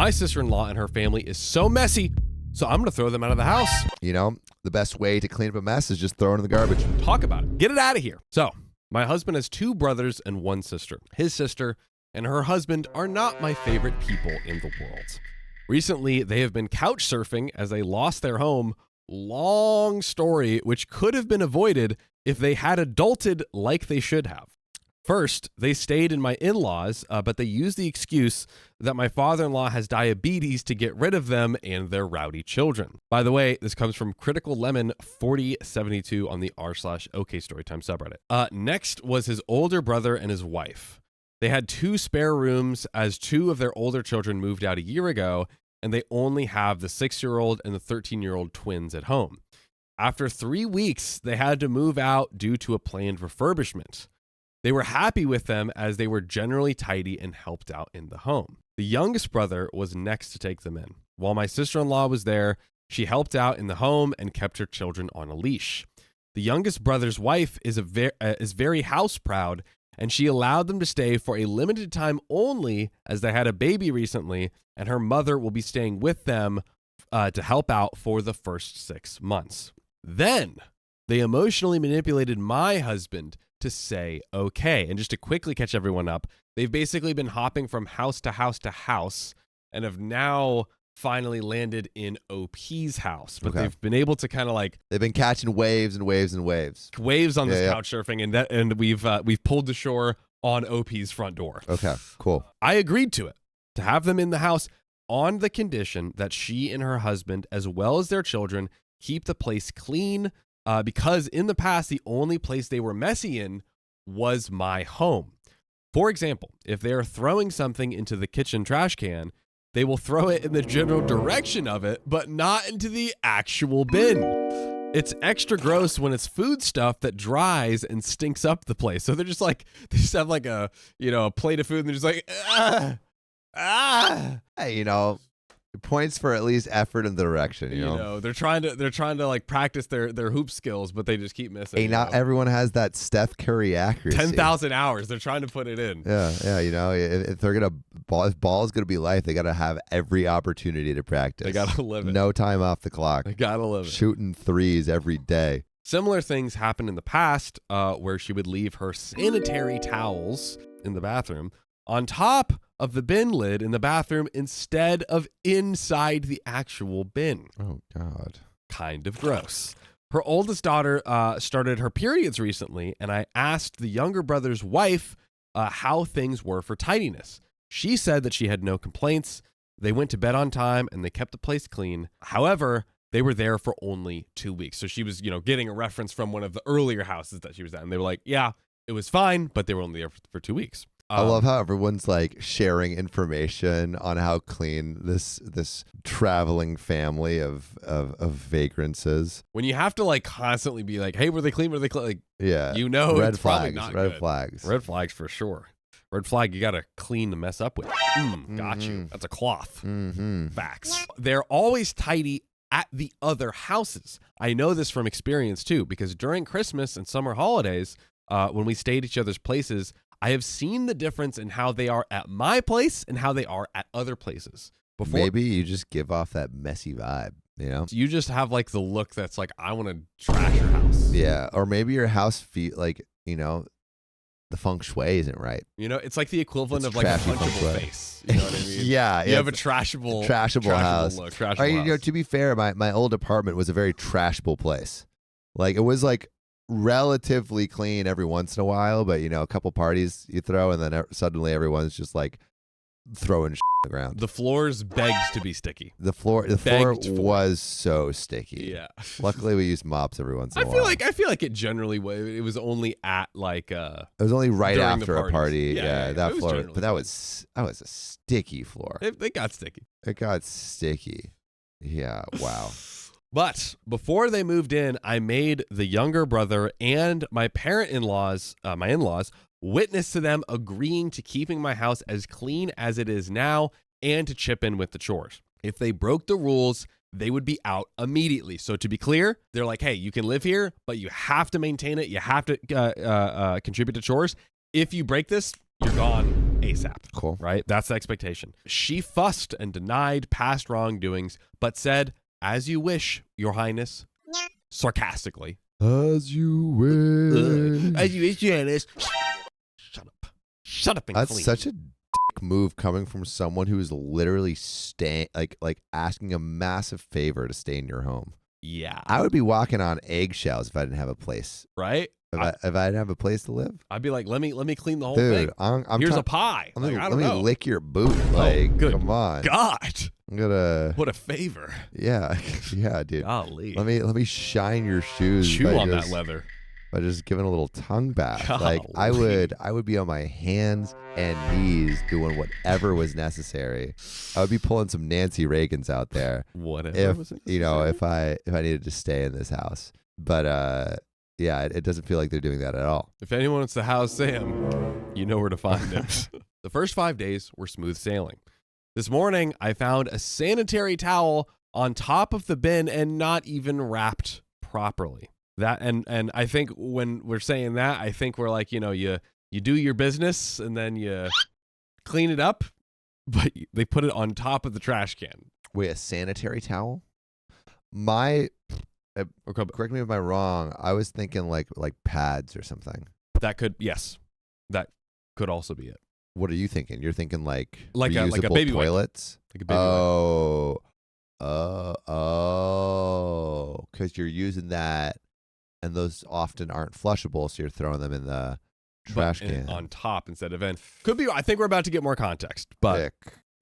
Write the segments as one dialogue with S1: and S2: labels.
S1: My sister-in-law and her family is so messy, so I'm going to throw them out of the house.
S2: You know, the best way to clean up a mess is just throw it in the garbage.
S1: Talk about it. Get it out of here. So, my husband has 2 brothers and 1 sister. His sister and her husband are not my favorite people in the world. Recently, they have been couch surfing as they lost their home. Long story, which could have been avoided if they had adulted like they should have. First, they stayed in my in-laws, but they used the excuse that my father-in-law has diabetes to get rid of them and their rowdy children. By the way, this comes from Critical Lemon 4072 on the r/OK Storytime subreddit. Next was his older brother and his wife. They had 2 spare rooms as 2 of their older children moved out a year ago, and they only have the 6-year-old and the 13-year-old twins at home. After 3 weeks, they had to move out due to a planned refurbishment. They were happy with them as they were generally tidy and helped out in the home. The youngest brother was next to take them in. While my sister-in-law was there, she helped out in the home and kept her children on a leash. The youngest brother's wife is very house proud, and she allowed them to stay for a limited time only as they had a baby recently, and her mother will be staying with them to help out for the first 6 months. Then they emotionally manipulated my husband to say okay. And just to quickly catch everyone up, they've basically been hopping from house to house to house and have now finally landed in OP's house. But they've been able to kind of like...
S2: They've been catching waves and waves and waves.
S1: Waves on this couch surfing, and we've pulled to shore on OP's front door.
S2: Okay, cool.
S1: I agreed to it, to have them in the house on the condition that she and her husband, as well as their children, keep the place clean, because in the past, the only place they were messy in was my home. For example, if they are throwing something into the kitchen trash can, they will throw it in the general direction of it, but not into the actual bin. It's extra gross when it's food stuff that dries and stinks up the place. So they're just like, they just have like a plate of food and they're just like,
S2: Hey, points for at least effort and direction. You know,
S1: they're trying to like practice their hoop skills, but they just keep missing.
S2: Hey, not everyone has that Steph Curry accuracy.
S1: 10,000 hours. They're trying to put it in.
S2: Yeah. If they're gonna if ball is gonna be life, they gotta have every opportunity to practice.
S1: They gotta live it.
S2: No time off the clock.
S1: They gotta live it.
S2: Shooting threes every day.
S1: Similar things happened in the past, where she would leave her sanitary towels in the bathroom on top of the bin lid in the bathroom instead of inside the actual bin.
S2: Oh, God.
S1: Kind of gross. Her oldest daughter started her periods recently, and I asked the younger brother's wife how things were for tidiness. She said that she had no complaints. They went to bed on time, and they kept the place clean. However, they were there for only 2 weeks. So she was, getting a reference from one of the earlier houses that she was at, and they were like, yeah, it was fine, but they were only there for 2 weeks.
S2: I love how everyone's like sharing information on how clean this traveling family of vagrants is.
S1: When you have to like constantly be like, hey, were they clean? Were they clean? Like,
S2: yeah,
S1: red flags, not
S2: red
S1: good.
S2: flags,
S1: red flags for sure. Red flag, you got to clean the mess up with. Got you. That's a cloth. Facts. They're always tidy at the other houses. I know this from experience too, because during Christmas and summer holidays, when we stayed at each other's places, I have seen the difference in how they are at my place and how they are at other places.
S2: Maybe you just give off that messy vibe,
S1: You just have like the look that's like, I want to trash your house.
S2: Yeah, or maybe your house feel like, the feng shui isn't right.
S1: It's like the equivalent of like a punchable face. You know what I mean?
S2: Yeah.
S1: You have a trashable
S2: house.
S1: Look, trashable house.
S2: To be fair, my old apartment was a very trashable place. Like, it was like relatively clean every once in a while, but a couple parties you throw, and then suddenly everyone's just like throwing shit on the ground.
S1: The floors begged to be sticky.
S2: The floor was so sticky.
S1: Yeah.
S2: Luckily, we used mops every once in a while.
S1: I feel like it generally was only at like
S2: it was only right after a party.
S1: Yeah,
S2: that floor, but that was a sticky floor.
S1: It got sticky.
S2: It got sticky. Yeah. Wow.
S1: But before they moved in, I made the younger brother and my in-laws, witness to them agreeing to keeping my house as clean as it is now and to chip in with the chores. If they broke the rules, they would be out immediately. So to be clear, they're like, hey, you can live here, but you have to maintain it. You have to contribute to chores. If you break this, you're gone ASAP.
S2: Cool.
S1: Right? That's the expectation. She fussed and denied past wrongdoings, but said, "As you wish, Your Highness," sarcastically.
S2: As you wish.
S1: As you wish, Your Highness. Shut up. Shut up and
S2: That's
S1: clean.
S2: such a dick move coming from someone who is literally like asking a massive favor to stay in your home.
S1: Yeah.
S2: I would be walking on eggshells if I didn't have a place.
S1: Right?
S2: If I didn't have a place to live,
S1: I'd be like, let me clean the whole
S2: dude.
S1: thing.
S2: I'm
S1: Here's a pie.
S2: Let
S1: I
S2: me
S1: don't know.
S2: lick your boot. Like,
S1: good
S2: come on.
S1: God.
S2: I'm gonna.
S1: What a favor.
S2: Yeah, yeah, dude.
S1: Golly.
S2: Let me shine your shoes.
S1: Chew on that leather.
S2: By just giving a little tongue bath.
S1: Golly.
S2: Like I would be on my hands and knees doing whatever was necessary. I would be pulling some Nancy Reagans out there.
S1: Whatever was necessary.
S2: If I needed to stay in this house. But yeah, it doesn't feel like they're doing that at all.
S1: If anyone wants to house Sam, you know where to find him. The first 5 days were smooth sailing. This morning, I found a sanitary towel on top of the bin and not even wrapped properly. That and I think when we're saying that, I think we're like, you do your business and then you clean it up, but they put it on top of the trash can.
S2: Wait, a sanitary towel? Correct me if I'm wrong. I was thinking like pads or something.
S1: That could also be it.
S2: What are you thinking? You're thinking like
S1: a
S2: reusable
S1: baby wipe.
S2: toilets?
S1: Like a baby wipe.
S2: Because you're using that, and those often aren't flushable, so you're throwing them in the trash can
S1: on top instead of in. Could be. I think we're about to get more context, but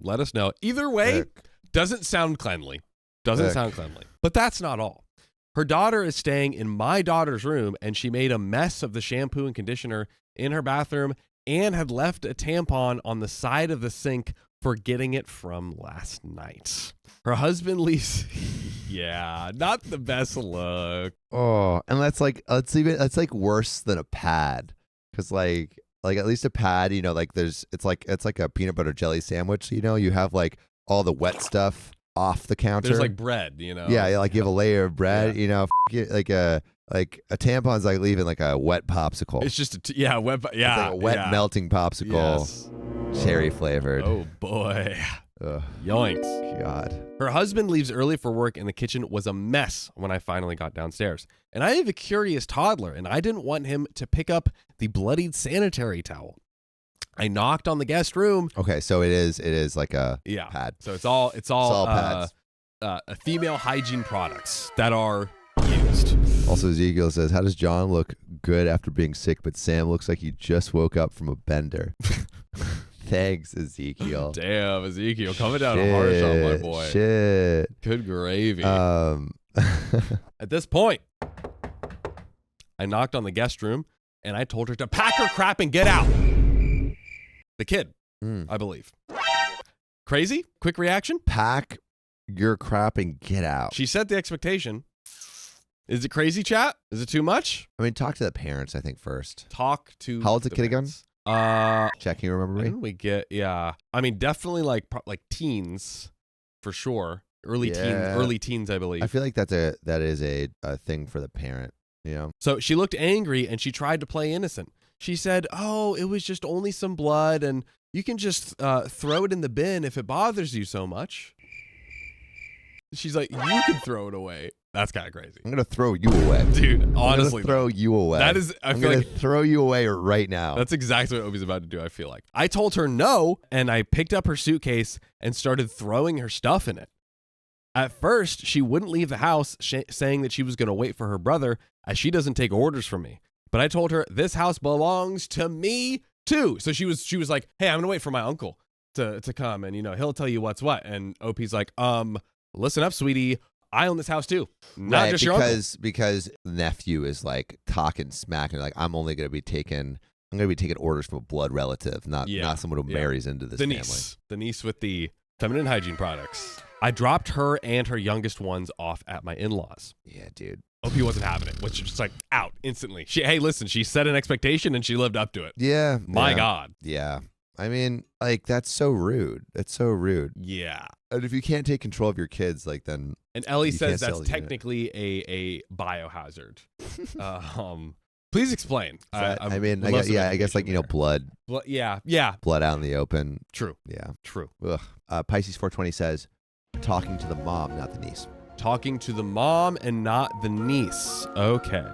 S1: let us know. Either way, doesn't sound cleanly. But that's not all. Her daughter is staying in my daughter's room, and she made a mess of the shampoo and conditioner in her bathroom and had left a tampon on the side of the sink, forgetting it from last night. Her husband leaves. Yeah, not the best look.
S2: Oh, and that's like worse than a pad, because like at least a pad, like it's like a peanut butter jelly sandwich. You have like all the wet stuff off the counter.
S1: There's like bread,
S2: Yeah, like you have a layer of bread. Like a tampon's like leaving like a wet popsicle.
S1: It's just wet.
S2: It's like a wet melting popsicle,
S1: yes.
S2: Cherry flavored.
S1: Oh boy.
S2: Ugh.
S1: Yoinks.
S2: God.
S1: Her husband leaves early for work, and the kitchen was a mess when I finally got downstairs. And I have a curious toddler, and I didn't want him to pick up the bloodied sanitary towel. I knocked on the guest room.
S2: Okay, so it is like a pad.
S1: So it's all
S2: pads.
S1: Female hygiene products that are used.
S2: Also, Ezekiel says, "How does John look good after being sick, but Sam looks like he just woke up from a bender?" Thanks, Ezekiel.
S1: Damn, Ezekiel, coming down harsh on my boy.
S2: Shit.
S1: Good gravy. At this point, I knocked on the guest room, and I told her to pack her crap and get out. The kid, I believe. Crazy? Quick reaction?
S2: Pack your crap and get out.
S1: She set the expectation. Is it crazy, chat? Is it too much?
S2: I mean, talk to the parents, I think, first.
S1: Talk to
S2: How old's the kid
S1: parents.
S2: again? Jack, can you remember me?
S1: When we get, I mean, definitely like teens, for sure. Early teens, I believe.
S2: I feel like that is a thing for the parent,
S1: So she looked angry and she tried to play innocent. She said, "Oh, it was just only some blood, and you can just throw it in the bin if it bothers you so much." She's like, "You can throw it away." That's kind of crazy.
S2: I'm gonna throw you away,
S1: dude. Honestly,
S2: throw you away.
S1: That is. I'm
S2: gonna throw you away right now.
S1: That's exactly what Obi's about to do. I feel like I told her no, and I picked up her suitcase and started throwing her stuff in it. At first, she wouldn't leave the house, saying that she was going to wait for her brother, as she doesn't take orders from me. But I told her this house belongs to me too. So she was like, "Hey, I'm going to wait for my uncle to come, and he'll tell you what's what." And OP's like, "Listen up, sweetie. I own this house too, not just your uncle."
S2: Because nephew is like talking smack and like, I'm going to be taking orders from a blood relative, not someone who marries into this family.
S1: The niece with the feminine hygiene products. I dropped her and her youngest ones off at my in-laws.
S2: Yeah, dude.
S1: OP wasn't having it, which is just like out instantly. Hey, listen, she set an expectation and she lived up to it.
S2: Yeah.
S1: My God.
S2: Yeah. I mean, like, that's so rude. That's so rude.
S1: Yeah.
S2: And if you can't take control of your kids, like, then.
S1: And Ellie says that's technically a biohazard. Please explain.
S2: I guess like, blood.
S1: Yeah.
S2: Blood out in the open.
S1: True.
S2: Yeah.
S1: True.
S2: Ugh. Pisces 420 says, talking to the mom, not the niece.
S1: Talking to the mom and not the niece. Okay.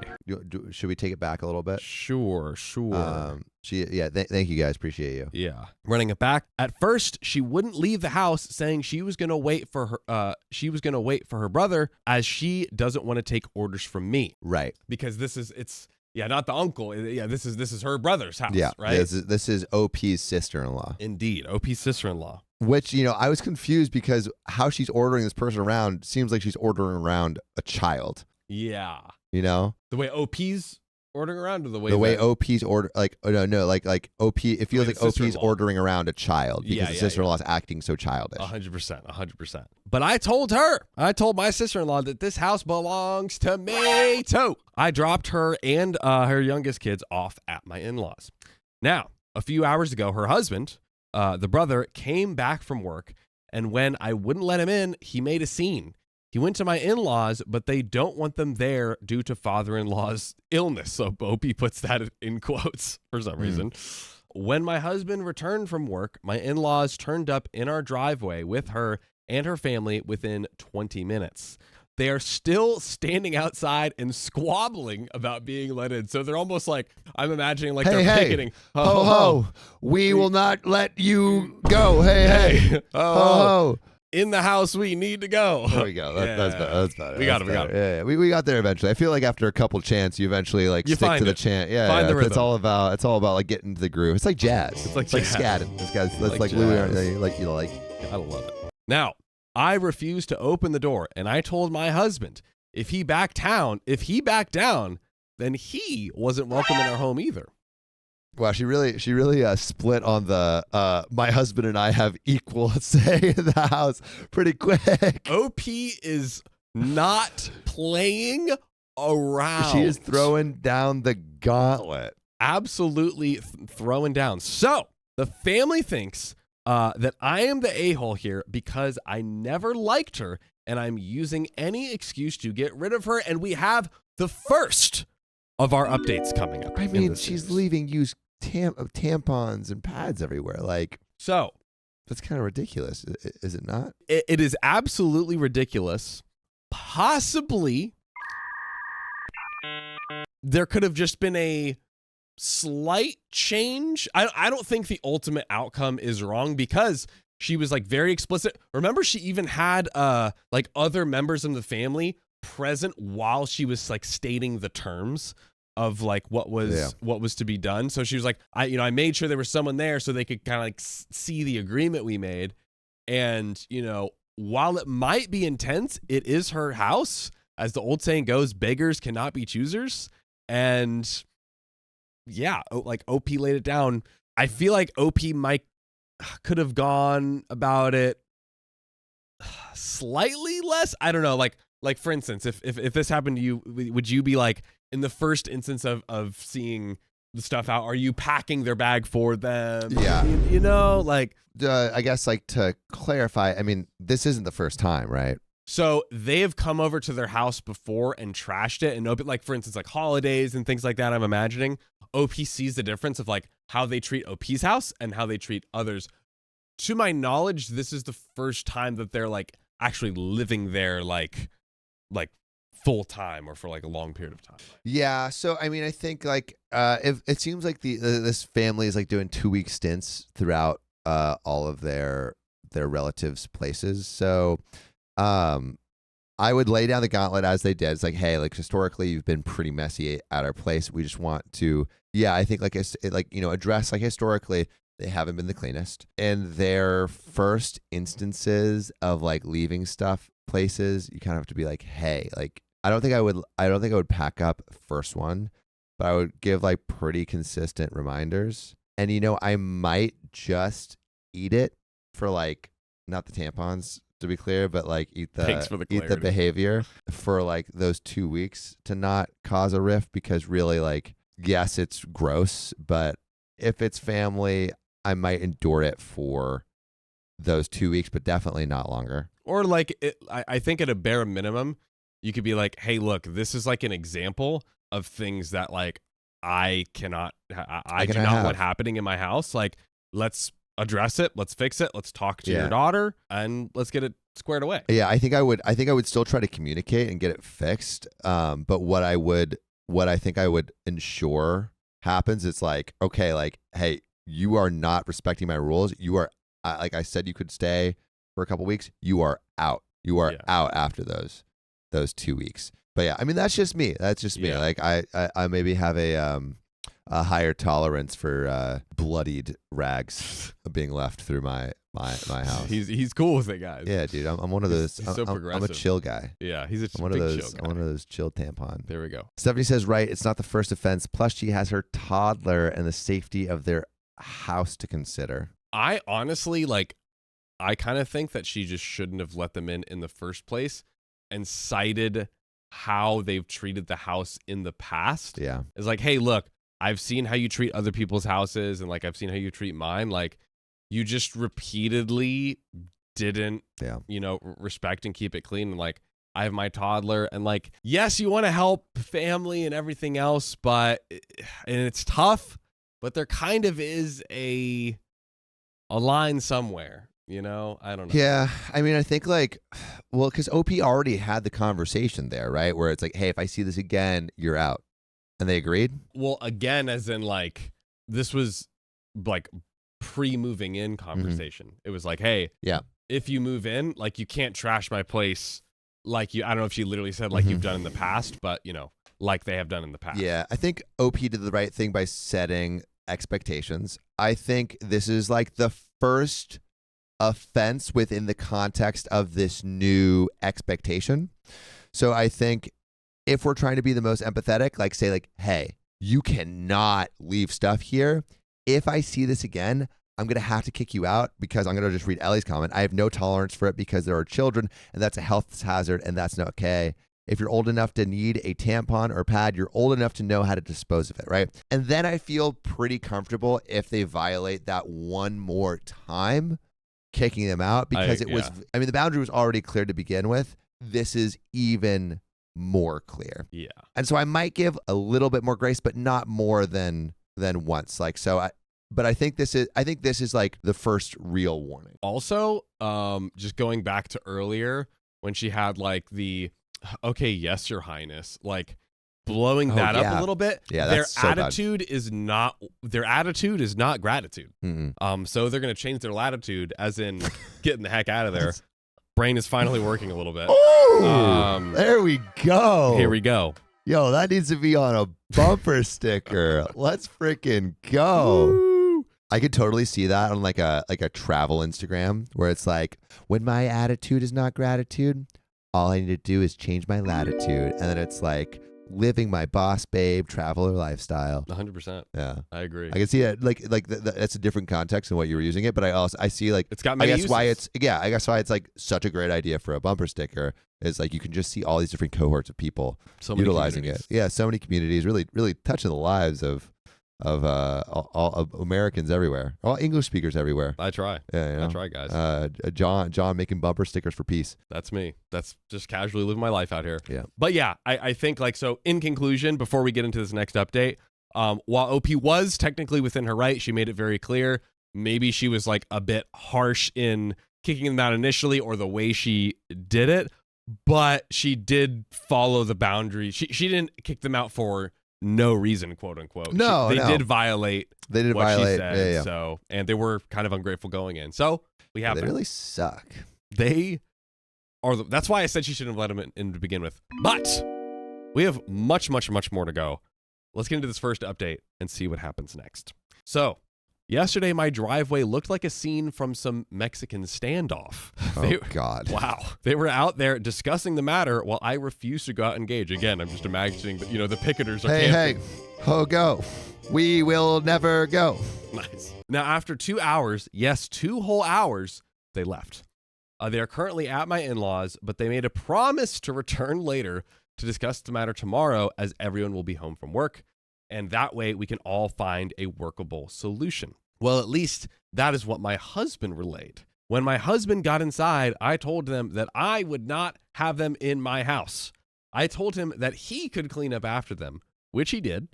S2: Should we take it back a little bit?
S1: Sure.
S2: Thank you guys. Appreciate you.
S1: Yeah. Running it back. At first, she wouldn't leave the house, saying she was going to wait for her brother, as she doesn't want to take orders from me.
S2: Right.
S1: Because it's not the uncle. Yeah, this is her brother's house.
S2: Yeah.
S1: Right.
S2: This is OP's sister-in-law.
S1: Indeed, OP's sister-in-law.
S2: Which, I was confused because how she's ordering this person around seems like she's ordering around a child.
S1: Yeah.
S2: The
S1: way OP's ordering around, or the way
S2: OP's order, like OP, it feels like OP's ordering around a child because the sister-in-law is acting so childish.
S1: 100%. But I told my sister-in-law that this house belongs to me too. I dropped her and her youngest kids off at my in-laws. Now, a few hours ago, her husband, the brother, came back from work, and when I wouldn't let him in, he made a scene. He went to my in-laws, but they don't want them there due to father-in-law's illness. So OP puts that in quotes for some reason. When my husband returned from work, my in-laws turned up in our driveway with her and her family within 20 minutes. They are still standing outside and squabbling about being let in. So they're almost like, I'm imagining like they're picketing.
S2: Ho, ho. We will not let you go. Hey. Ho.
S1: In the house, we need to go.
S2: There we go. That's better.
S1: We got it.
S2: Yeah. We got there eventually. I feel like after a couple chants, you eventually stick to the chant. Yeah.
S1: Find the rhythm.
S2: It's all about like getting into the groove. It's like jazz. It's like scatting. It's like Louis.
S1: I love it. Now, I refused to open the door, and I told my husband if he backed down, then he wasn't welcome in our home either.
S2: Wow, she really split on the my husband and I have equal say in the house pretty quick.
S1: OP is not playing around.
S2: She is throwing down the gauntlet.
S1: Absolutely throwing down. So the family thinks that I am the a-hole here because I never liked her and I'm using any excuse to get rid of her. And we have the first of our updates coming up.
S2: I mean, she's leaving used tampons and pads everywhere.
S1: So
S2: that's kind of ridiculous, is it not?
S1: It is absolutely ridiculous. Possibly there could have just been a slight change. I don't think the ultimate outcome is wrong because she was very explicit. Remember, she even had other members of the family present while she was stating the terms of what was to be done. So she was like, I made sure there was someone there so they could kind of see the agreement we made. And, while it might be intense, it is her house. As the old saying goes, beggars cannot be choosers. And yeah, OP laid it down. I feel like OP could have gone about it slightly less. I don't know. Like for instance, if this happened to you, would you be in the first instance of seeing the stuff out, are you packing their bag for them?
S2: Yeah.
S1: I
S2: guess to clarify, I mean, this isn't the first time, right?
S1: So they have come over to their house before and trashed it and opened, for instance, holidays and things like that. I'm imagining OP sees the difference of how they treat OP's house and how they treat others. To my knowledge, this is the first time that they're actually living there full time or for a long period of time.
S2: Yeah. So I mean, I think if it seems like this family is doing 2-week stints throughout all of their relatives' places. So I would lay down the gauntlet as they did. It's hey, historically you've been pretty messy at our place. We just want to, I think address historically they haven't been the cleanest. And their first instances of leaving stuff places, you kind of have to be hey, I don't think I would pack up first one, but I would give pretty consistent reminders. And I might just eat it for not the tampons to be clear, but eat the behavior for those 2 weeks to not cause a rift, because really yes, it's gross, but if it's family, I might endure it for those 2 weeks, but definitely not longer.
S1: Or I think at a bare minimum, you could be hey, look, this is an example of things that I do not want happening in my house. Like, let's address it. Let's fix it. Let's talk to your daughter and let's get it squared away.
S2: Yeah, I think I would still try to communicate and get it fixed. But what I think I would ensure happens, it's like, okay, like, hey, you are not respecting my rules. You are, like I said, you could stay for a couple weeks. You are out. You are out after those 2 weeks. But yeah, I mean, that's just me. That's just me. Like I maybe have a higher tolerance for bloodied rags being left through my house.
S1: He's cool with it, guys.
S2: Yeah, dude. I'm one of those.
S1: He's so progressive.
S2: I'm a chill guy.
S1: Yeah, he's a
S2: one
S1: big
S2: of those.
S1: chill guy.
S2: I'm one of those chill tampon.
S1: There we go.
S2: Stephanie says, right, it's not the first offense. Plus, she has her toddler and the safety of their house to consider.
S1: I honestly, like, I kind of think that she just shouldn't have let them in the first place and cited how they've treated the house in the past.
S2: Yeah.
S1: It's like, hey, look, I've seen how you treat other people's houses and, like, I've seen how you treat mine. Like, you just repeatedly didn't, respect and keep it clean. And, like, I have my toddler and, like, yes, you want to help family and everything else, and it's tough, but there kind of is a line somewhere, I don't know.
S2: Yeah. I mean, I think because OP already had the conversation there, right? Where it's like, hey, if I see this again, you're out. And they agreed?
S1: Well, again, as in, like, this was like pre-moving in conversation. Mm-hmm. It was like, hey, if you move in, like, you can't trash my place. Like, I don't know if she literally said like you've done in the past, but like they have done in the past.
S2: Yeah. I think OP did the right thing by setting expectations. I think this is like the first offense within the context of this new expectation. So I think if we're trying to be the most empathetic, like, say, like, hey, you cannot leave stuff here. If I see this again, I'm going to have to kick you out, because I'm going to just read Ellie's comment. I have no tolerance for it because there are children and that's a health hazard and that's not okay. If you're old enough to need a tampon or pad, you're old enough to know how to dispose of it, right? And then I feel pretty comfortable if they violate that one more time, kicking them out, because the boundary was already clear to begin with. This is even more clear.
S1: Yeah.
S2: And so I might give a little bit more grace, but not more than once. Like, so but I think this is like the first real warning.
S1: Also, just going back to earlier when she had like the, okay, yes, Your Highness, like blowing that up a little bit.
S2: Yeah,
S1: their
S2: that's so
S1: attitude is not gratitude.
S2: Mm-mm.
S1: So they're gonna change their latitude, as in getting the heck out of there. Brain is finally working a little bit.
S2: Oh, there we go.
S1: Here we go.
S2: Yo, that needs to be on a bumper sticker. Let's freaking go.
S1: Woo.
S2: I could totally see that on like a travel Instagram, where it's like, when my attitude is not gratitude, all I need to do is change my latitude. And then it's like, living my boss babe traveler lifestyle.
S1: 100%.
S2: Yeah,
S1: I agree.
S2: I can see it. Like that's a different context than what you were using it, but I see like
S1: it's got many uses.
S2: I guess why it's like such a great idea for a bumper sticker is like you can just see all these different cohorts of people utilizing it. Yeah, so many communities, really touching the lives of all Americans everywhere, all English speakers everywhere.
S1: I try.
S2: Yeah,
S1: I try, guys.
S2: John making bumper stickers for peace.
S1: That's me. That's just casually living my life out here.
S2: Yeah.
S1: But yeah, I think like, so in conclusion, before we get into this next update, while OP was technically within her right, she made it very clear. Maybe she was like a bit harsh in kicking them out initially, or the way she did it, but she did follow the boundary. She didn't kick them out for no reason, quote unquote.
S2: No,
S1: they did violate.
S2: They did
S1: what
S2: violate.
S1: She said,
S2: yeah.
S1: So, and they were kind of ungrateful going in. So we have.
S2: They really suck.
S1: They are. That's why I said she shouldn't have let them in to begin with. But we have much more to go. Let's get into this first update and see what happens next. So yesterday, my driveway looked like a scene from some Mexican standoff.
S2: God.
S1: Wow. They were out there discussing the matter while I refused to go out and engage. Again, I'm just imagining that, the picketers are camping.
S2: Hey, go. We will never go.
S1: Nice. Now, after 2 hours, yes, 2 whole hours, they left. They are currently at my in-laws, but they made a promise to return later to discuss the matter tomorrow, as everyone will be home from work. And that way we can all find a workable solution. Well, at least that is what my husband relayed. When my husband got inside, I told them that I would not have them in my house. I told him that he could clean up after them, which he did.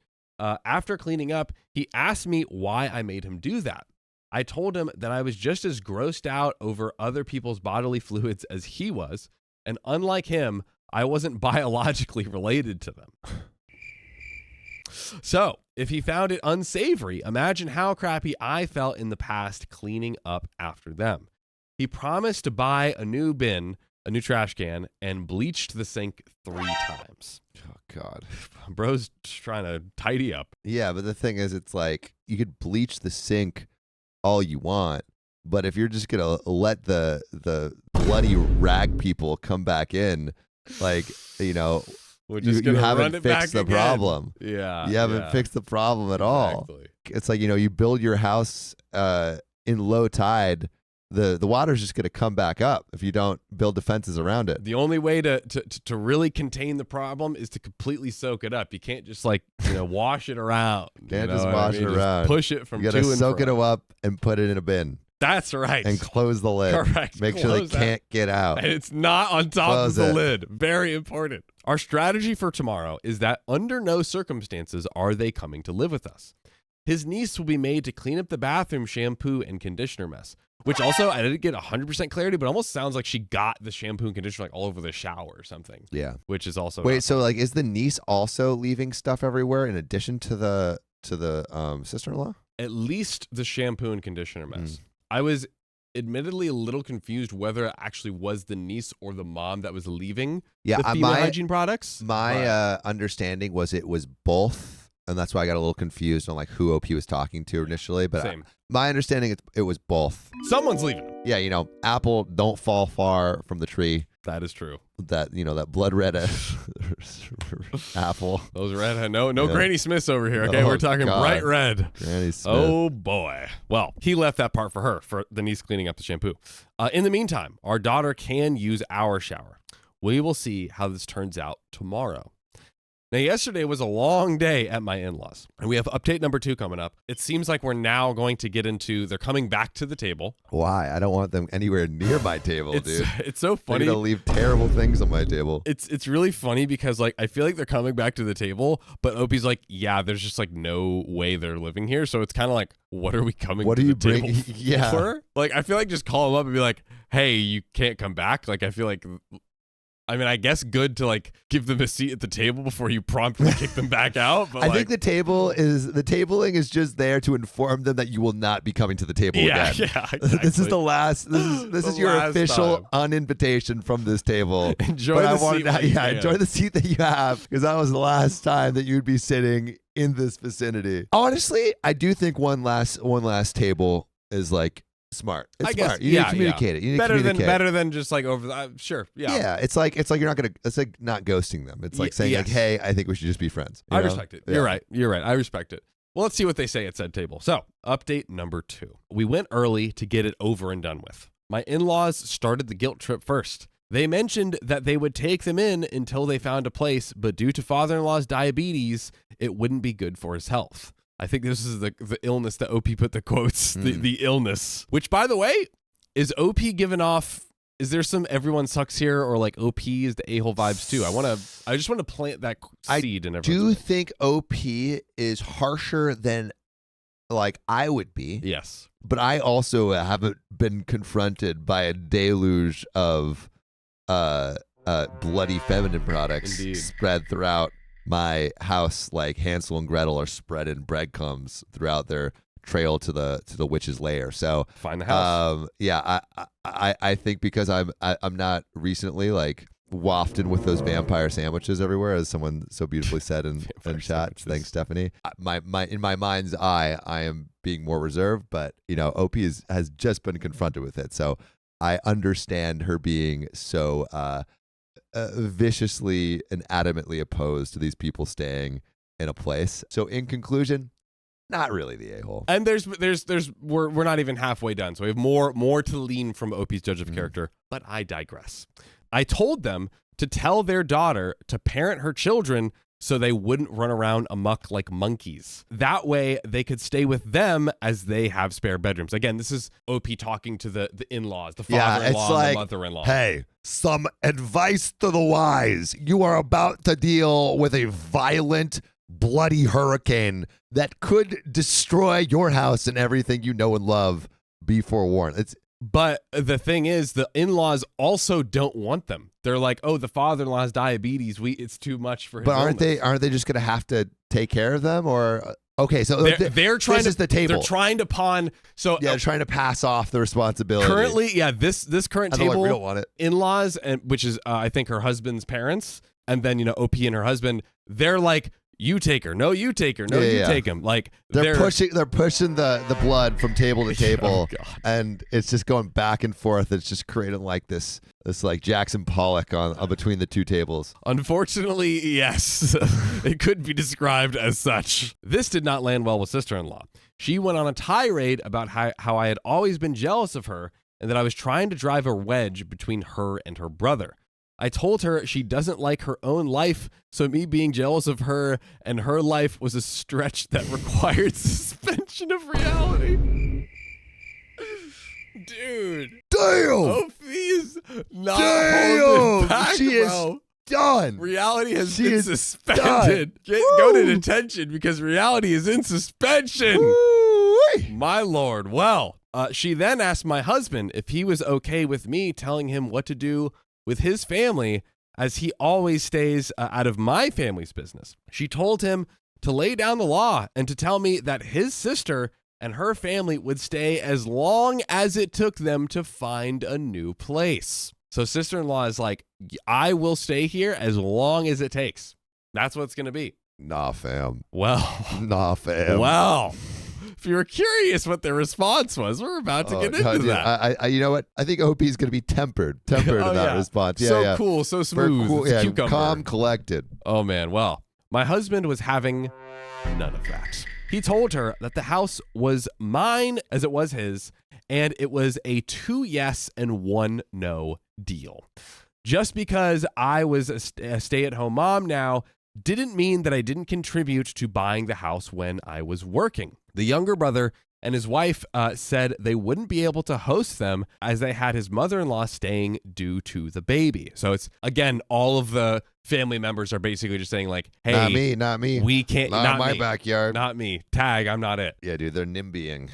S1: After cleaning up, he asked me why I made him do that. I told him that I was just as grossed out over other people's bodily fluids as he was, and unlike him, I wasn't biologically related to them. So, if he found it unsavory, imagine how crappy I felt in the past cleaning up after them. He promised to buy a new bin, a new trash can, and bleached the sink 3 times.
S2: Oh, God.
S1: Bro's trying to tidy up.
S2: Yeah, but the thing is, it's like you could bleach the sink all you want, but if you're just gonna let the bloody rag people come back in, like, you know, you haven't fixed the problem.
S1: Yeah,
S2: you haven't fixed the problem at all.
S1: Exactly.
S2: It's like, you know, you build your house in low tide. The water's just going to come back up if you don't build defenses around it.
S1: The only way to really contain the problem is to completely soak it up. You can't just, like, you know, wash it around.
S2: Can't just wash it around.
S1: Just push it from
S2: you
S1: to and
S2: gotta soak
S1: fro.
S2: it up and put it in a bin.
S1: That's right.
S2: And close the lid.
S1: Correct.
S2: Make sure they can't get out.
S1: And it's not on top
S2: Close
S1: of the
S2: it.
S1: lid. Very important. Our strategy for tomorrow is that under no circumstances are they coming to live with us. His niece will be made to clean up the bathroom shampoo and conditioner mess, which also, I didn't get 100% clarity, but almost sounds like she got the shampoo and conditioner, like, all over the shower or something.
S2: Yeah.
S1: Which is also...
S2: Wait, so, like, is the niece also leaving stuff everywhere in addition to the sister-in-law?
S1: At least the shampoo and conditioner mess. I was admittedly a little confused whether it actually was the niece or the mom that was leaving the female hygiene products.
S2: My understanding was it was both, and that's why I got a little confused on, like, who OP was talking to initially. But
S1: Same.
S2: My understanding, it was both.
S1: Someone's leaving.
S2: Yeah, you know, apple don't fall far from the tree.
S1: That is true.
S2: That, you know, that blood red apple.
S1: Those red, no Granny Smiths over here. Okay, we're talking
S2: God.
S1: bright red.
S2: Granny Smith.
S1: Oh boy. Well, he left that part for her, for the niece cleaning up the shampoo. In the meantime, our daughter can use our shower. We will see how this turns out tomorrow. Now, yesterday was a long day at my in-laws, and we have update number 2 coming up. It seems like we're now going to get into, they're coming back to the table.
S2: Why? I don't want them anywhere near my table, dude.
S1: It's so funny.
S2: They're gonna leave terrible things on my table.
S1: It's really funny because, like, I feel like they're coming back to the table, but Opie's like, yeah, there's just, like, no way they're living here. So it's kind of like, what are we coming to the table for?
S2: Yeah.
S1: Like, I feel like just call them up and be like, hey, you can't come back. Like, I feel like... I mean, I guess good to, like, give them a seat at the table before you promptly kick them back out. But
S2: I think the tabling is just there to inform them that you will not be coming to the table again.
S1: Yeah, exactly.
S2: This is the last. This is your official uninvitation from this table.
S1: Enjoy the seat.
S2: Enjoy the seat that you have, because that was the last time that you'd be sitting in this vicinity. Honestly, I do think one last table is, like, smart. It's smart. You need to communicate it. You need to communicate.
S1: Better than just, like, over the sure. Yeah.
S2: Yeah. It's like you're not gonna. It's like not ghosting them. It's like saying like, hey, I think we should just be friends.
S1: I respect it. Yeah. You're right. I respect it. Well, let's see what they say at said table. So, update number 2. We went early to get it over and done with. My in-laws started the guilt trip first. They mentioned that they would take them in until they found a place, but due to father-in-law's diabetes, it wouldn't be good for his health. I think this is the illness that OP put the quotes, the illness, which, by the way, is OP given off. Is there some everyone sucks here, or, like, OP is the a-hole vibes too? I just want to plant that seed in everyone.
S2: Do you think OP is harsher than, like, I would be?
S1: Yes.
S2: But I also haven't been confronted by a deluge of bloody feminine products spread throughout my house, like Hansel and Gretel are spreading breadcrumbs throughout their trail to the witch's lair. So
S1: find the house.
S2: I think because I'm not recently, like, wafted with those vampire sandwiches everywhere, as someone so beautifully said in chat. Sandwiches. Thanks, Stephanie. In my mind's eye, I am being more reserved, but, you know, OP has just been confronted with it, so I understand her being so viciously and adamantly opposed to these people staying in a place. So in conclusion, not really the a-hole.
S1: And we're not even halfway done. So we have more to lean from OP's judge of character, but I digress. I told them to tell their daughter to parent her children so they wouldn't run around amok like monkeys. That way they could stay with them as they have spare bedrooms. Again, this is OP talking to the in-laws, the father-in-law, and the mother-in-law.
S2: Hey, some advice to the wise. You are about to deal with a violent bloody hurricane that could destroy your house and everything you know and love. Be forewarned.
S1: But the thing is, the in-laws also don't want them. They're like, oh, the father-in-law has diabetes. It's too much for him.
S2: But aren't they just going to have to take care of them? Or okay, so
S1: they're trying
S2: this is the table.
S1: They're trying to pawn. So
S2: they're trying to pass off the responsibility.
S1: Currently, this current table,
S2: we don't want it.
S1: In-laws, and which is I think her husband's parents, and then OP and her husband. They're like, you take her. No, you take her. No, you take him. Like
S2: they're pushing the blood from table to table, and it's just going back and forth. It's just creating like this like Jackson Pollock on between the two tables.
S1: Unfortunately, yes, it could be described as such. This did not land well with sister-in-law. She went on a tirade about how I had always been jealous of her and that I was trying to drive a wedge between her and her brother. I told her she doesn't like her own life, so me being jealous of her and her life was a stretch that required suspension of reality. Dude.
S2: Damn.
S1: Opie's not holding back,
S2: she
S1: bro.
S2: Is done.
S1: Reality has been suspended. Go to detention because reality is in suspension.
S2: Woo-wee.
S1: My lord. Well, she then asked my husband if he was okay with me telling him what to do with his family, as he always stays out of my family's business. She told him to lay down the law and to tell me that his sister and her family would stay as long as it took them to find a new place. So sister-in-law is like, I will stay here as long as it takes. That's what it's going to be.
S2: Nah, fam.
S1: Well.
S2: Nah, fam.
S1: Well. If you were curious what their response was, we're about to get into that.
S2: I you know what? I think OP is going to be tempered in that response. Yeah,
S1: so cool, so smooth.
S2: Cool,
S1: it's cucumber.
S2: Calm, collected.
S1: Oh, man. Well, my husband was having none of that. He told her that the house was mine as it was his, and it was a 2 yes and 1 no deal. Just because I was a stay-at-home mom now didn't mean that I didn't contribute to buying the house when I was working. The younger brother and his wife said they wouldn't be able to host them as they had his mother-in-law staying due to the baby. So it's, again, all of the family members are basically just saying like, hey,
S2: not me.
S1: We can't,
S2: not my backyard.
S1: Not me. Tag, I'm not it.
S2: Yeah, dude, they're NIMBYing.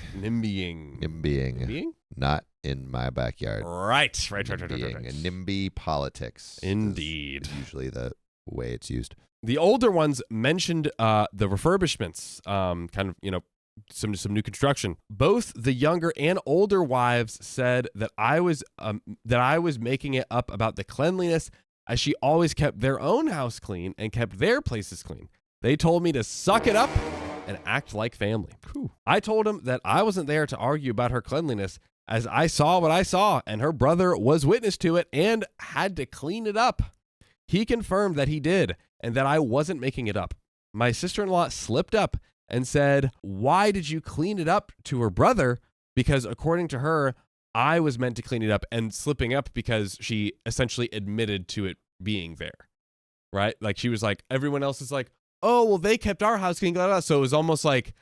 S2: Not in my backyard.
S1: Right.
S2: NIMBY politics.
S1: Indeed.
S2: Is usually the way it's used.
S1: The older ones mentioned the refurbishments, kind of, some new construction. Both the younger and older wives said that I was making it up about the cleanliness, as she always kept their own house clean and kept their places clean. They told me to suck it up and act like family. Whew. I told them that I wasn't there to argue about her cleanliness, as I saw what I saw, and her brother was witness to it and had to clean it up. He confirmed that he did, and that I wasn't making it up. My sister-in-law slipped up and said, why did you clean it up to her brother? Because according to her, I was meant to clean it up, and slipping up because she essentially admitted to it being there, right? Like she was like, everyone else is like, oh, well, they kept our house clean. So it was almost like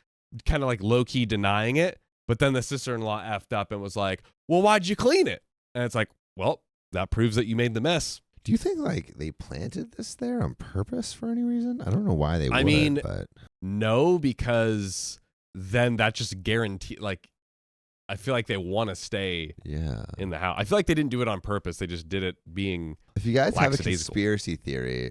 S1: kind of like low-key denying it. But then the sister-in-law effed up and was like, well, why'd you clean it? And it's like, well, that proves that you made the mess.
S2: Do you think like they planted this there on purpose for any reason? I don't know why they would. But
S1: no, because then that just guaranteed, like, I feel like they want to stay in the house. I feel like they didn't do it on purpose. They just did it being
S2: If you guys have a conspiracy theory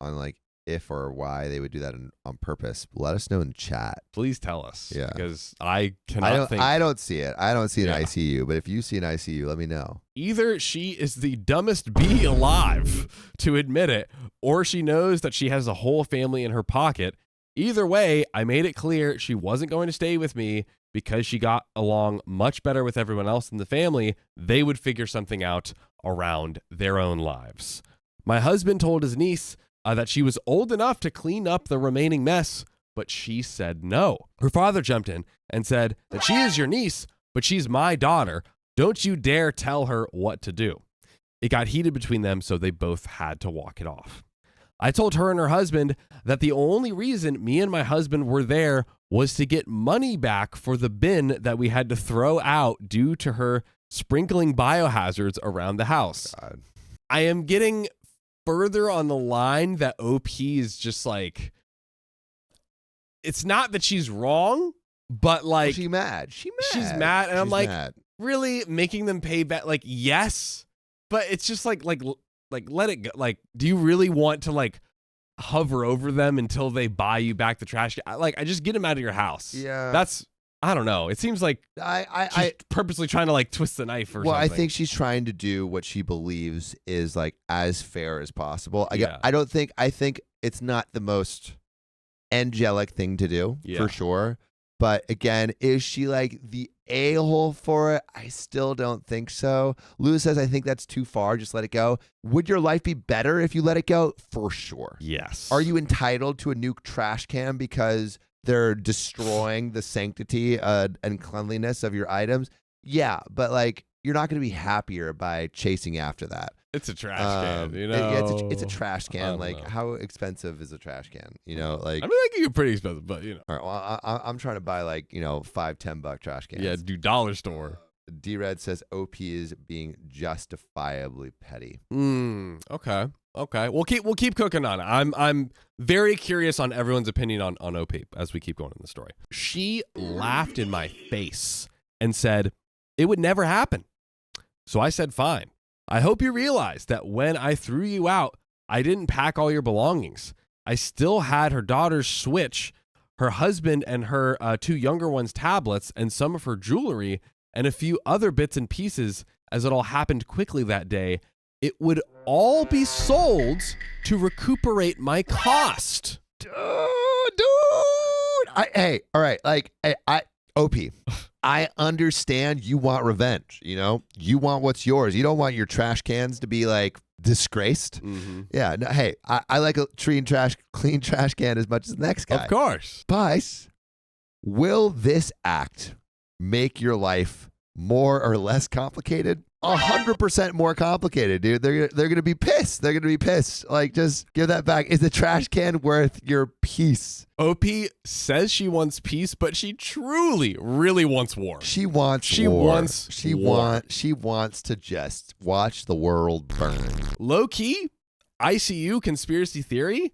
S2: on like if or why they would do that on purpose, let us know in chat.
S1: Please tell us.
S2: Yeah.
S1: Because I cannot think.
S2: I don't see it. I don't see an ICU, but if you see an ICU, let me know.
S1: Either she is the dumbest bee alive to admit it, or she knows that she has a whole family in her pocket. Either way, I made it clear she wasn't going to stay with me because she got along much better with everyone else in the family. They would figure something out around their own lives. My husband told his niece that she was old enough to clean up the remaining mess, but she said no. Her father jumped in and said that she is your niece, but she's my daughter. Don't you dare tell her what to do. It got heated between them, so they both had to walk it off. I told her and her husband that the only reason me and my husband were there was to get money back for the bin that we had to throw out due to her sprinkling biohazards around the house.
S2: God.
S1: I am getting further on the line that OP is just like it's not that she's wrong, but like
S2: she's mad. She's
S1: mad, and I'm like,
S2: mad.
S1: really making them pay back? Like, yes, but it's just like let it go. Like, do you really want to like hover over them until they buy you back the trash? I just get them out of your house.
S2: Yeah,
S1: that's. I don't know. It seems like she's purposely trying to like twist the knife or something.
S2: I think she's trying to do what she believes is like as fair as possible. I think it's not the most angelic thing to do for sure. But again, is she like the a-hole for it? I still don't think so. Lou says, I think that's too far. Just let it go. Would your life be better if you let it go? For sure.
S1: Yes.
S2: Are you entitled to a new trash can because they're destroying the sanctity and cleanliness of your items? Yeah, but like you're not going to be happier by chasing after that.
S1: It's a trash can, you know.
S2: It's a trash can. Like, how expensive is a trash can? You know, like
S1: I mean, I think you're pretty expensive, but you know.
S2: All right, well, I'm trying to buy like $5-10 trash cans.
S1: Yeah, do dollar store.
S2: D-Red says OP is being justifiably petty.
S1: Okay. We'll keep cooking on it. I'm very curious on everyone's opinion on OP as we keep going in the story. She laughed in my face and said it would never happen. So I said, fine. I hope you realize that when I threw you out, I didn't pack all your belongings. I still had her daughter's Switch, her husband and her 2 younger ones' tablets, and some of her jewelry, and a few other bits and pieces, as it all happened quickly that day. It would all be sold to recuperate my cost.
S2: Dude. All right. Like, OP, I understand you want revenge. You know, you want what's yours. You don't want your trash cans to be like disgraced. Mm-hmm. Yeah. No, hey, I like a clean trash can as much as the next guy.
S1: Of course.
S2: But will this act make your life more or less complicated? 100% more complicated, dude. They're gonna be pissed. They're gonna be pissed. Like, just give that back. Is the trash can worth your peace?
S1: OP says she wants peace, but she truly, really wants war.
S2: She wants war. She wants to just watch the world burn.
S1: Low key, ICU conspiracy theory.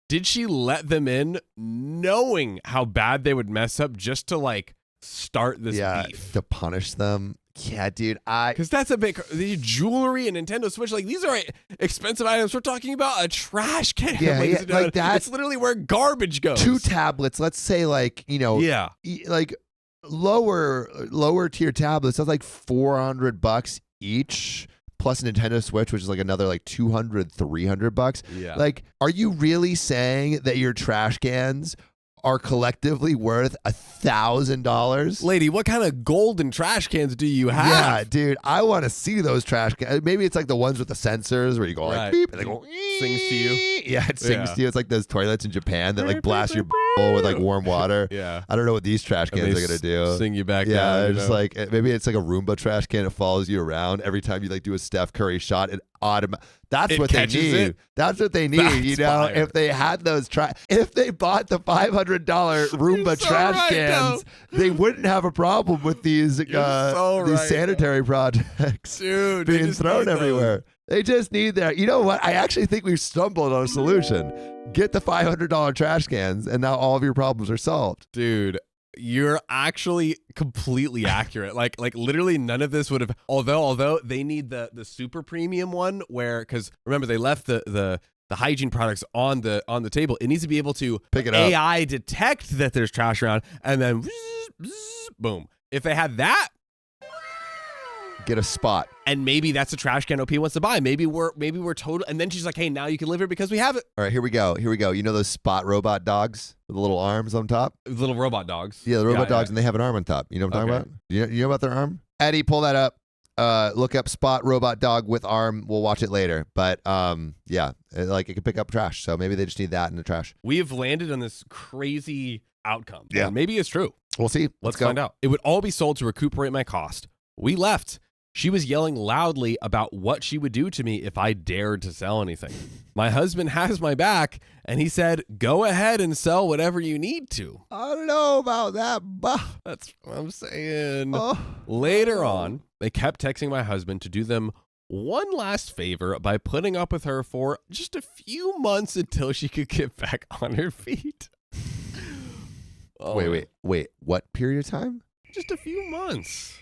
S1: Did she let them in knowing how bad they would mess up just to like start this beef?
S2: To punish them. Yeah, dude.
S1: Because that's a big the jewelry and Nintendo Switch. Like, these are expensive items. We're talking about a trash can.
S2: Yeah, like that.
S1: It's literally where garbage goes.
S2: 2 tablets. Let's say like like lower tier tablets. That's like $400 each. Plus Nintendo Switch, which is like another like $200-300.
S1: Yeah.
S2: Like, are you really saying that your trash cans are collectively worth $1,000?
S1: Lady, what kind of golden trash cans do you have?
S2: Yeah, dude, I want to see those trash cans. Maybe it's like the ones with the sensors where you go like beep and they go
S1: sings to you.
S2: Yeah, it sings to you. It's like those toilets in Japan that like blast your bowl with like warm water.
S1: Yeah,
S2: I don't know what these trash cans are gonna do.
S1: Sing you back.
S2: Yeah,
S1: down,
S2: they're just like, maybe it's like a Roomba trash can. It follows you around every time you like do a Steph Curry shot. That's what they need. That's what they need.
S1: That's
S2: you know,
S1: fire.
S2: if they had those if they bought the $500 Roomba trash cans, they wouldn't have a problem with these sanitary projects being thrown everywhere. They just need that. You know what? I actually think we've stumbled on a solution. Get the $500 trash cans, and now all of your problems are solved.
S1: Dude, you're actually completely accurate. Like literally none of this would have. Although they need the super premium one, where, because remember they left the hygiene products on the table. It needs to be able to
S2: pick it up.
S1: AI detect that there's trash around, and then boom. If they had that.
S2: Get a spot.
S1: And maybe that's a trash can OP wants to buy. Maybe we're total. And then she's like, hey, now you can live here because we have it.
S2: All right, here we go. You know those Spot robot dogs with the little arms on top?
S1: Little robot dogs.
S2: Yeah, the robot dogs, and they have an arm on top. You know what I'm talking about? You know about their arm? Eddie, pull that up. Look up Spot robot dog with arm. We'll watch it later. But yeah, like it can pick up trash. So maybe they just need that in the trash.
S1: We have landed on this crazy outcome.
S2: Yeah.
S1: And maybe it's true.
S2: We'll see.
S1: Let's find out. It would all be sold to recuperate my cost. We left. She was yelling loudly about what she would do to me if I dared to sell anything. My husband has my back, and he said, go ahead and sell whatever you need to.
S2: I don't know about that.
S1: That's what I'm saying. Later on, they kept texting my husband to do them one last favor by putting up with her for just a few months until she could get back on her feet. Oh,
S2: Wait. What period of time?
S1: Just a few months.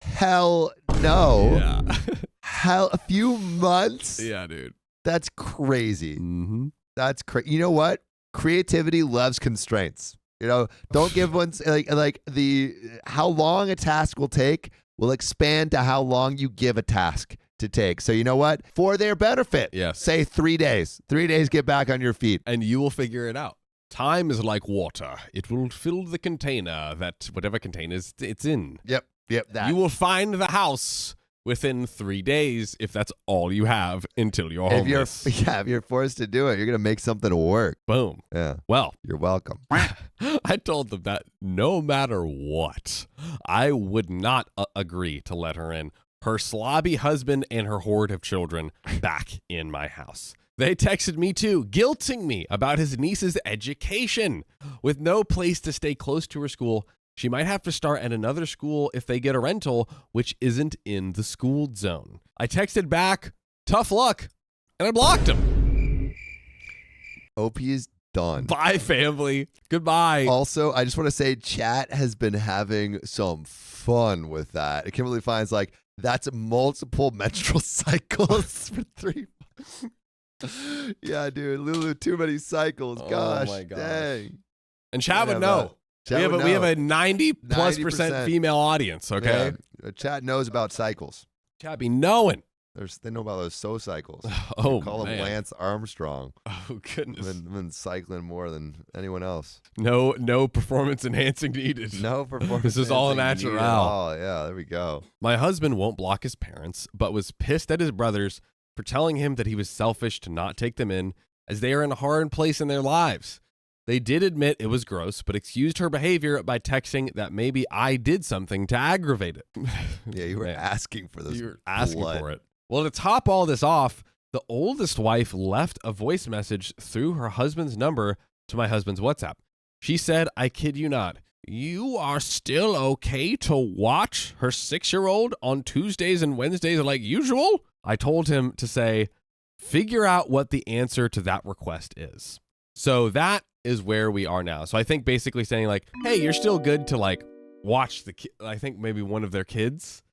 S2: Hell no.
S1: Yeah.
S2: Hell, a few months?
S1: Yeah, dude.
S2: That's crazy.
S1: Mm-hmm.
S2: That's crazy. You know what? Creativity loves constraints. Don't give one like the how long a task will take will expand to how long you give a task to take. So you know what? For their benefit,
S1: Yes.
S2: say 3 days. 3 days, get back on your feet.
S1: And you will figure it out. Time is like water. It will fill the container that whatever container it's in.
S2: Yep. That.
S1: You will find the house within 3 days if that's all you have until you're homeless.
S2: If you're forced to do it, you're gonna make something work.
S1: Boom.
S2: Yeah.
S1: Well,
S2: You're welcome.
S1: I told them that no matter what, I would not agree to let her in her slobby husband and her horde of children back in my house. They texted me too, guilting me about his niece's education. With no place to stay close to her school, she might have to start at another school if they get a rental, which isn't in the school zone. I texted back, tough luck, and I blocked him.
S2: OP is done.
S1: Bye, family. Goodbye.
S2: Also, I just want to say chat has been having some fun with that. Kimberly finds like, that's multiple menstrual cycles for 3 months. Yeah, dude. Lulu, too many cycles. Gosh,
S1: my gosh.
S2: dang.
S1: And chat would know. We have a 90+% female audience, okay?
S2: Yeah, chat knows about cycles.
S1: Chat be knowing.
S2: They know about those cycles.
S1: Oh,
S2: Call him
S1: man.
S2: Lance Armstrong.
S1: Oh, goodness.
S2: Been cycling more than anyone else.
S1: No performance enhancing needed.
S2: No performance.
S1: This is all
S2: enhancing
S1: natural.
S2: needed at all. Yeah, there we go.
S1: My husband won't block his parents, but was pissed at his brothers for telling him that he was selfish to not take them in, as they are in a hard place in their lives. They did admit it was gross, but excused her behavior by texting that maybe I did something to aggravate it.
S2: Yeah, you were
S1: Man,
S2: asking for this.
S1: you were asking for it. Well, to top all this off, the oldest wife left a voice message through her husband's number to my husband's WhatsApp. She said, I kid you not, you are still okay to watch her 6-year-old on Tuesdays and Wednesdays like usual? I told him to say, figure out what the answer to that request is. So that is where we are now. So I think basically saying like, hey, you're still good to like watch I think maybe one of their kids.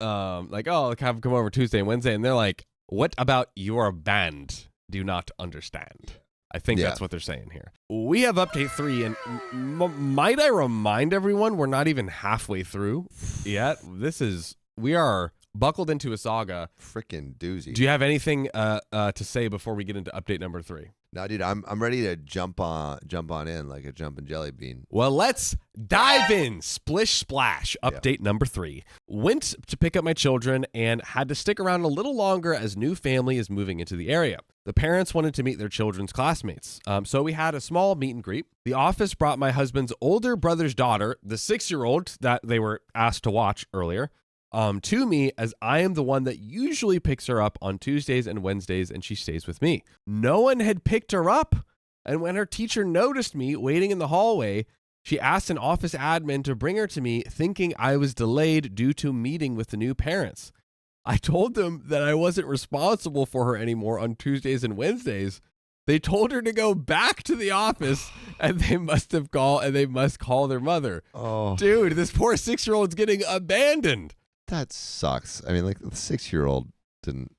S1: Like, oh, have them come over Tuesday and Wednesday. And they're like, what about your band? Do not understand. I think that's what they're saying here. We have update 3, and might I remind everyone, we're not even halfway through yet. We are buckled into a saga.
S2: Freaking doozy.
S1: Do you have anything to say before we get into update number 3?
S2: No, dude, I'm ready to jump on in like a jumping jelly bean.
S1: Well, let's dive in. Splish splash. Update number 3. Went to pick up my children and had to stick around a little longer as new family is moving into the area. The parents wanted to meet their children's classmates. So we had a small meet and greet. The office brought my husband's older brother's daughter, the 6-year-old that they were asked to watch earlier, to me, as I am the one that usually picks her up on Tuesdays and Wednesdays, and she stays with me. No one had picked her up, and when her teacher noticed me waiting in the hallway, she asked an office admin to bring her to me, thinking I was delayed due to meeting with the new parents. I told them that I wasn't responsible for her anymore on Tuesdays and Wednesdays. They told her to go back to the office, and they must call their mother.
S2: Oh,
S1: dude, this poor 6-year-old's getting abandoned.
S2: That sucks. I mean, like the 6-year-old didn't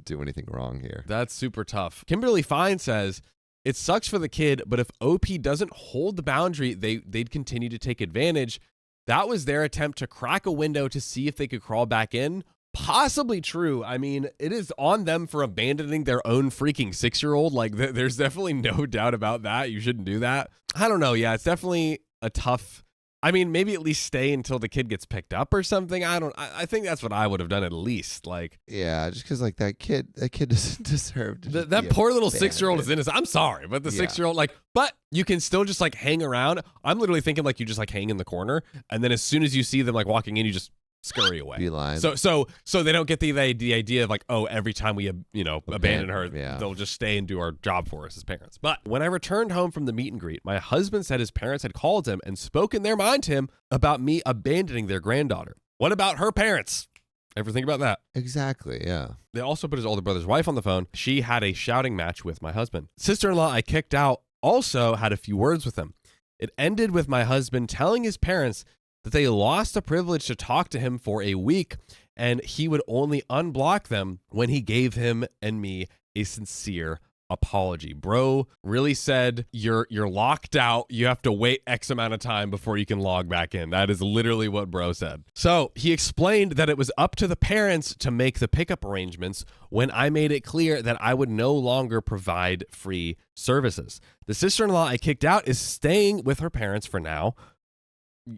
S2: do anything wrong here.
S1: That's super tough. Kimberly Fine says, it sucks for the kid, but if OP doesn't hold the boundary, they'd continue to take advantage. That was their attempt to crack a window to see if they could crawl back in. Possibly true. I mean, it is on them for abandoning their own freaking 6-year-old. Like, there's definitely no doubt about that. You shouldn't do that. I don't know. Yeah, it's definitely a tough... I mean, maybe at least stay until the kid gets picked up or something. I think that's what I would have done at least. Like,
S2: yeah, just because like that kid doesn't deserve to
S1: that poor little 6-year-old is innocent. I'm sorry, but the 6-year-old, like, but you can still just like hang around. I'm literally thinking like you just like hang in the corner, and then as soon as you see them like walking in, you just scurry away.
S2: Beeline.
S1: So they don't get the idea of like, oh, every time we abandon her, they'll just stay and do our job for us as parents. But when I returned home from the meet and greet, my husband said his parents had called him and spoken their mind to him about me abandoning their granddaughter. What about her parents? Ever think about that?
S2: Exactly, yeah.
S1: They also put his older brother's wife on the phone. She had a shouting match with my husband. Sister-in-law I kicked out also had a few words with him. It ended with my husband telling his parents that they lost the privilege to talk to him for a week, and he would only unblock them when he gave him and me a sincere apology. Bro really said you're locked out. You have to wait X amount of time before you can log back in. That is literally what bro said. So he explained that it was up to the parents to make the pickup arrangements when I made it clear that I would no longer provide free services. The sister-in-law I kicked out is staying with her parents for now.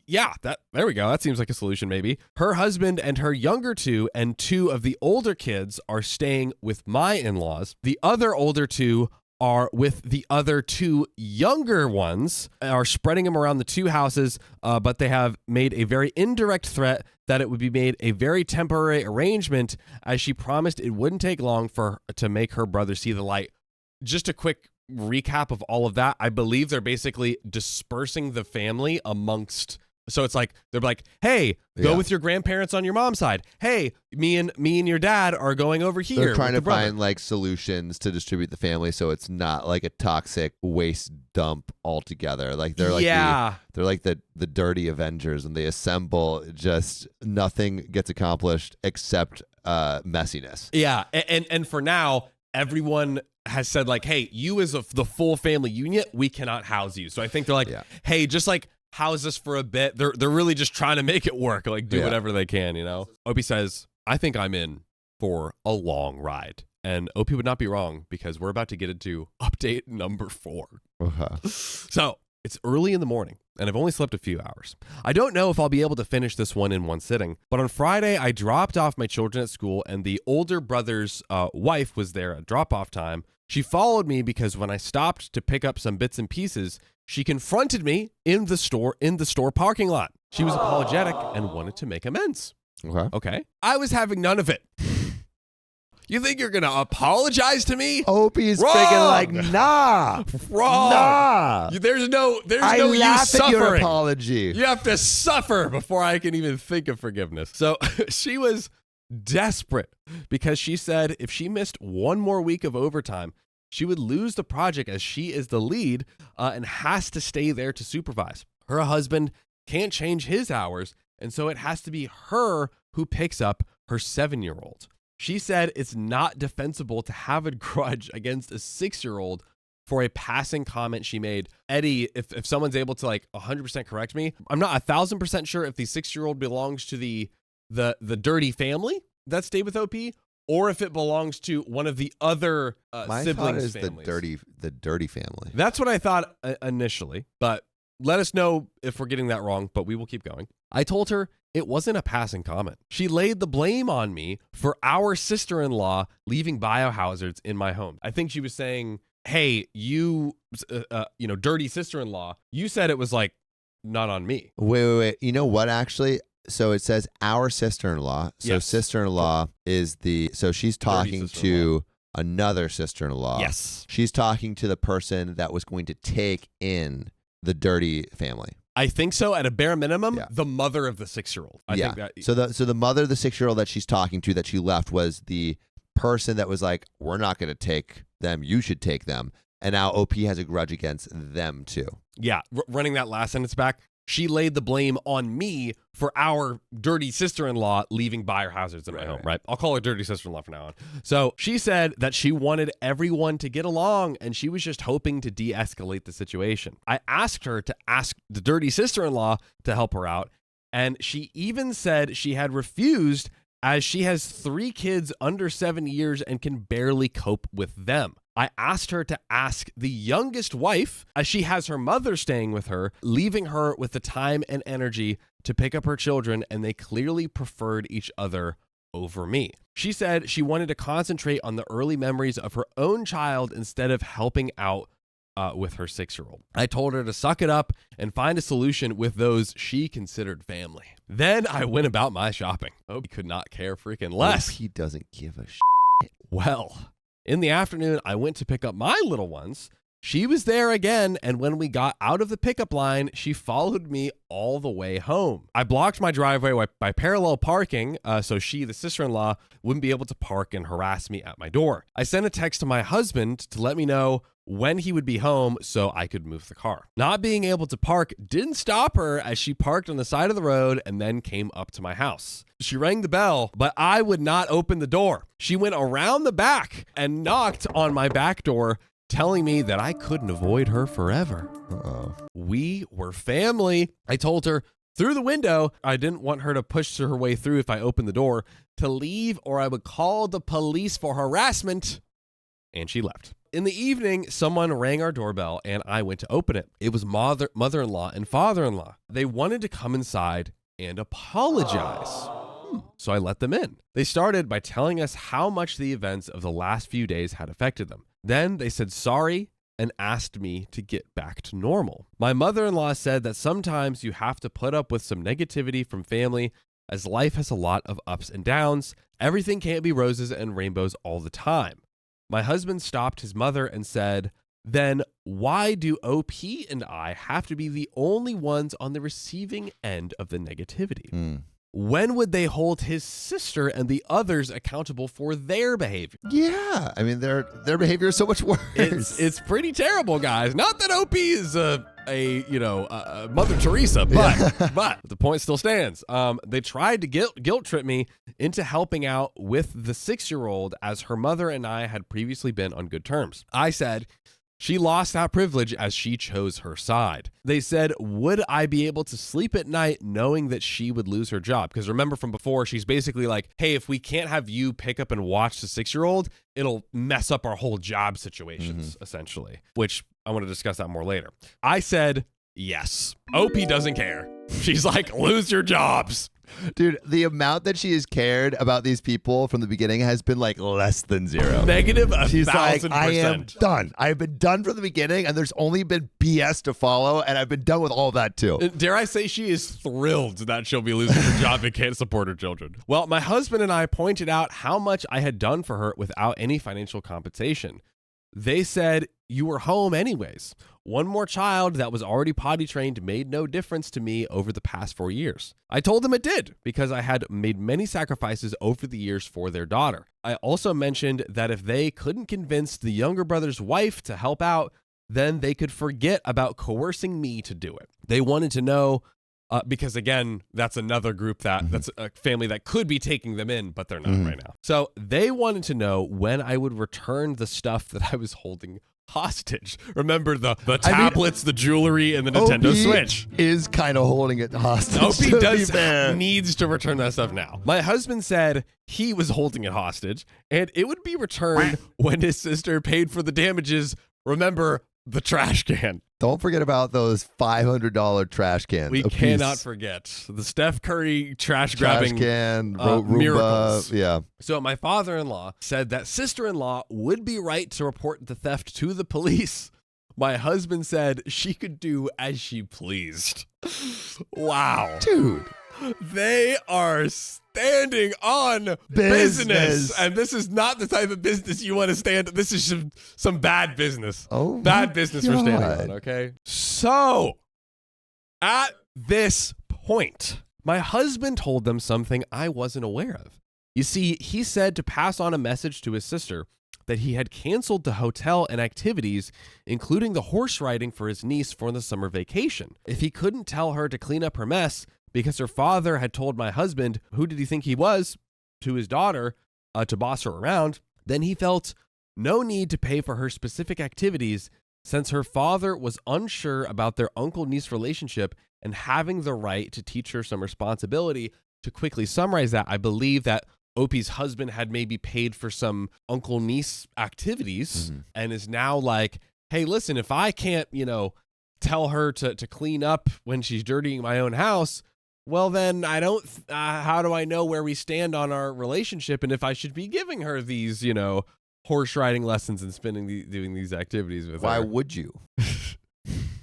S1: Yeah, there we go. That seems like a solution maybe. Her husband and her younger two and two of the older kids are staying with my in-laws. The other older two are with the other two younger ones, are spreading them around the two houses, but they have made a very indirect threat that it would be made a very temporary arrangement, as she promised it wouldn't take long to make her brother see the light. Just a quick recap of all of that. I believe they're basically dispersing the family amongst, so it's like they're like, hey, go with your grandparents on your mom's side. Hey, me and your dad are going over here.
S2: They're trying to find like solutions to distribute the family so it's not like a toxic waste dump altogether. Like they're like they're like the dirty Avengers, and they assemble, just nothing gets accomplished except messiness.
S1: Yeah, and for now, everyone has said like, hey, you as the full family unit, we cannot house you. So I think they're like, hey, just like house us for a bit. They're really just trying to make it work, like do whatever they can, you know? Opie says, I think I'm in for a long ride. And Opie would not be wrong, because we're about to get into update number 4. So it's early in the morning, and I've only slept a few hours. I don't know if I'll be able to finish this one in one sitting, but on Friday, I dropped off my children at school, and the older brother's wife was there at drop-off time. She followed me because when I stopped to pick up some bits and pieces, she confronted me in the store parking lot. She was apologetic and wanted to make amends. Okay. I was having none of it. You think you're going to apologize to me?
S2: Opie's freaking like, nah.
S1: Wrong.
S2: Nah.
S1: There's no
S2: I
S1: use
S2: laugh at your
S1: suffering.
S2: apology.
S1: You have to suffer before I can even think of forgiveness. So she was desperate because she said if she missed one more week of overtime, she would lose the project, as she is the lead and has to stay there to supervise. Her husband can't change his hours, and so it has to be her who picks up her 7-year-old. She said it's not defensible to have a grudge against a 6-year-old for a passing comment she made. Eddie, if someone's able to like 100% correct me, I'm not 1,000% sure if the 6-year-old belongs to the dirty family that stayed with OP, or if it belongs to one of the other siblings' families.
S2: The dirty family.
S1: That's what I thought initially, but let us know if we're getting that wrong, but we will keep going. I told her it wasn't a passing comment. She laid the blame on me for our sister-in-law leaving biohazards in my home. I think she was saying, hey, you dirty sister-in-law, you said it was like not on me.
S2: Wait. You know what, actually? So it says our sister-in-law. So
S1: Yes.
S2: Sister-in-law is so she's talking to another sister-in-law.
S1: Yes.
S2: She's talking to the person that was going to take in the dirty family.
S1: I think so. At a bare minimum, the mother of the 6-year-old. I think that.
S2: So the mother of the 6-year-old that she's talking to, that she left, was the person that was like, we're not going to take them. You should take them. And now OP has a grudge against them too.
S1: Yeah. Running that last sentence back. She laid the blame on me for our dirty sister-in-law leaving biohazards in my home, right? I'll call her dirty sister-in-law from now on. So she said that she wanted everyone to get along, and she was just hoping to de-escalate the situation. I asked her to ask the dirty sister-in-law to help her out, and she even said she had refused, as she has 3 kids under 7 years and can barely cope with them. I asked her to ask the youngest wife, as she has her mother staying with her, leaving her with the time and energy to pick up her children, and they clearly preferred each other over me. She said she wanted to concentrate on the early memories of her own child instead of helping out with her 6-year-old. I told her to suck it up and find a solution with those she considered family. Then I went about my shopping. He could not care freaking less.
S2: He doesn't give a
S1: Well, in the afternoon, I went to pick up my little ones. She was there again, and when we got out of the pickup line, she followed me all the way home. I blocked my driveway by parallel parking, so she, the sister-in-law, wouldn't be able to park and harass me at my door. I sent a text to my husband to let me know when he would be home so I could move the car. Not being able to park didn't stop her as she parked on the side of the road and then came up to my house. She rang the bell, but I would not open the door. She went around the back and knocked on my back door, telling me that I couldn't avoid her forever.
S2: Uh-oh.
S1: We were family. I told her through the window I didn't want her to push her way through if I opened the door, to leave or I would call the police for harassment. And she left. In the evening, someone rang our doorbell and I went to open it. It was mother-in-law and father-in-law. They wanted to come inside and apologize. So I let them in. They started by telling us how much the events of the last few days had affected them. Then they said sorry and asked me to get back to normal. My mother-in-law said that sometimes you have to put up with some negativity from family, as life has a lot of ups and downs. Everything can't be roses and rainbows all the time. My husband stopped his mother and said, then why do OP and I have to be the only ones on the receiving end of the negativity? When would they hold his sister and the others accountable for their behavior?
S2: Yeah, I mean their behavior is so much worse.
S1: It's pretty terrible, guys. Not that OP is a Mother Teresa, but the point still stands. They tried to guilt trip me into helping out with the 6-year-old, as her mother and I had previously been on good terms. I said she lost that privilege as she chose her side. They said, would I be able to sleep at night knowing that she would lose her job? Because remember from before, she's basically like, hey, if we can't have you pick up and watch the 6-year-old, it'll mess up our whole job situations, essentially, which I want to discuss that more later. I said, yes. OP doesn't care. She's like, lose your jobs.
S2: Dude, the amount that she has cared about these people from the beginning has been like less than zero.
S1: Negative 1,000%.
S2: She's like, I am done. I've been done from the beginning, and there's only been BS to follow, and I've been done with all of that too.
S1: Dare I say she is thrilled that she'll be losing her job and can't support her children. Well, my husband and I pointed out how much I had done for her without any financial compensation. They said, you were home anyways. One more child that was already potty trained made no difference to me over the past 4 years. I told them it did, because I had made many sacrifices over the years for their daughter. I also mentioned that if they couldn't convince the younger brother's wife to help out, then they could forget about coercing me to do it. They wanted to know, because again, that's another group that's a family that could be taking them in, but they're not right now. So they wanted to know when I would return the stuff that I was holding hostage. Remember the tablets, the jewelry, and the Nintendo
S2: OP
S1: Switch.
S2: Is kind of holding it hostage.
S1: OP needs to return that stuff now. My husband said he was holding it hostage, and it would be returned when his sister paid for the damages. Remember the trash can.
S2: Don't forget about those $500 trash cans.
S1: We cannot forget the Steph Curry trash grabbing
S2: can,
S1: miracles.
S2: Yeah.
S1: So my father-in-law said that sister-in-law would be right to report the theft to the police. My husband said she could do as she pleased. Wow.
S2: Dude.
S1: They are standing on business. And this is not the type of business you want to stand. This is some bad business.
S2: Oh,
S1: bad business we're standing on, okay? So, at this point, my husband told them something I wasn't aware of. You see, he said to pass on a message to his sister that he had canceled the hotel and activities, including the horse riding for his niece for the summer vacation. If he couldn't tell her to clean up her mess, because her father had told my husband, who did he think he was, to his daughter, to boss her around, then he felt no need to pay for her specific activities, since her father was unsure about their uncle-niece relationship and having the right to teach her some responsibility. To quickly summarize that, I believe that Opie's husband had maybe paid for some uncle-niece activities and is now like, hey, listen, if I can't, tell her to clean up when she's dirtying my own house, well, then I don't, how do I know where we stand on our relationship and if I should be giving her these, horse riding lessons and doing these activities with her?
S2: Why would you?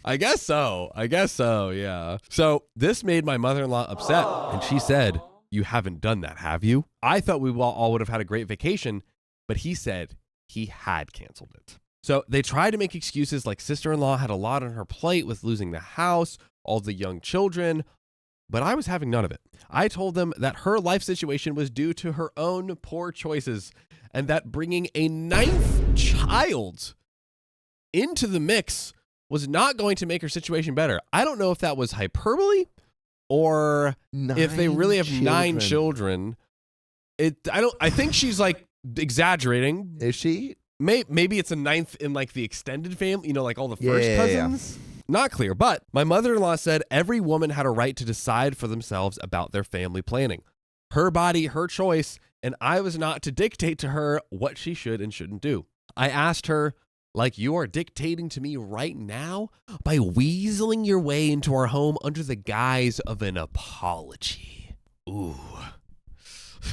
S1: I guess so, yeah. So this made my mother-in-law upset, and she said, you haven't done that, have you? I thought we all would have had a great vacation, but he said he had canceled it. So they tried to make excuses like sister-in-law had a lot on her plate with losing the house, all the young children, but I was having none of it. I told them that her life situation was due to her own poor choices and that bringing a 9th child into the mix was not going to make her situation better. I don't know if that was hyperbole or if they really have 9 children. I think she's like exaggerating.
S2: Is she?
S1: Maybe it's a 9th in like the extended family, like all the first cousins. Yeah. Not clear, but my mother-in-law said every woman had a right to decide for themselves about their family planning. Her body, her choice, and I was not to dictate to her what she should and shouldn't do. I asked her, like you are dictating to me right now by weaseling your way into our home under the guise of an apology. Ooh.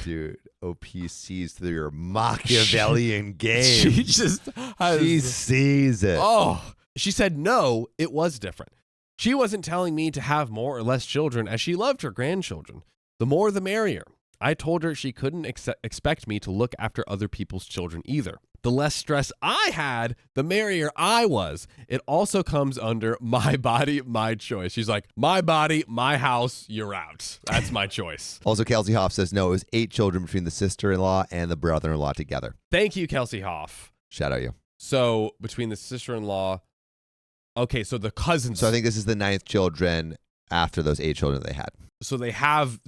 S2: Dude, OP sees through your Machiavellian game.
S1: She sees it. Oh, she said no, it was different. She wasn't telling me to have more or less children as she loved her grandchildren. The more the merrier. I told her she couldn't expect me to look after other people's children either. The less stress I had, the merrier I was. It also comes under my body, my choice. She's like, my body, my house, you're out. That's my choice.
S2: Also, Kelsey Hoff says no, it was 8 children between the sister-in-law and the brother-in-law together.
S1: Thank you, Kelsey Hoff.
S2: Shout out you.
S1: So between the sister-in-law, okay, so the cousins.
S2: So I think this is the 9th children after those 8 children they had.
S1: So they have...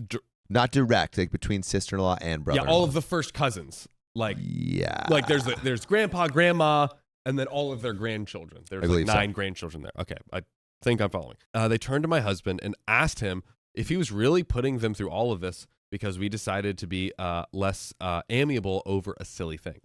S2: Not direct, like between sister-in-law and brother-in-law.
S1: Yeah, all of the first cousins. Like there's grandpa, grandma, and then all of their grandchildren. There's like 9 grandchildren there. Okay, I think I'm following. They turned to my husband and asked him if he was really putting them through all of this because we decided to be less amiable over a silly thing.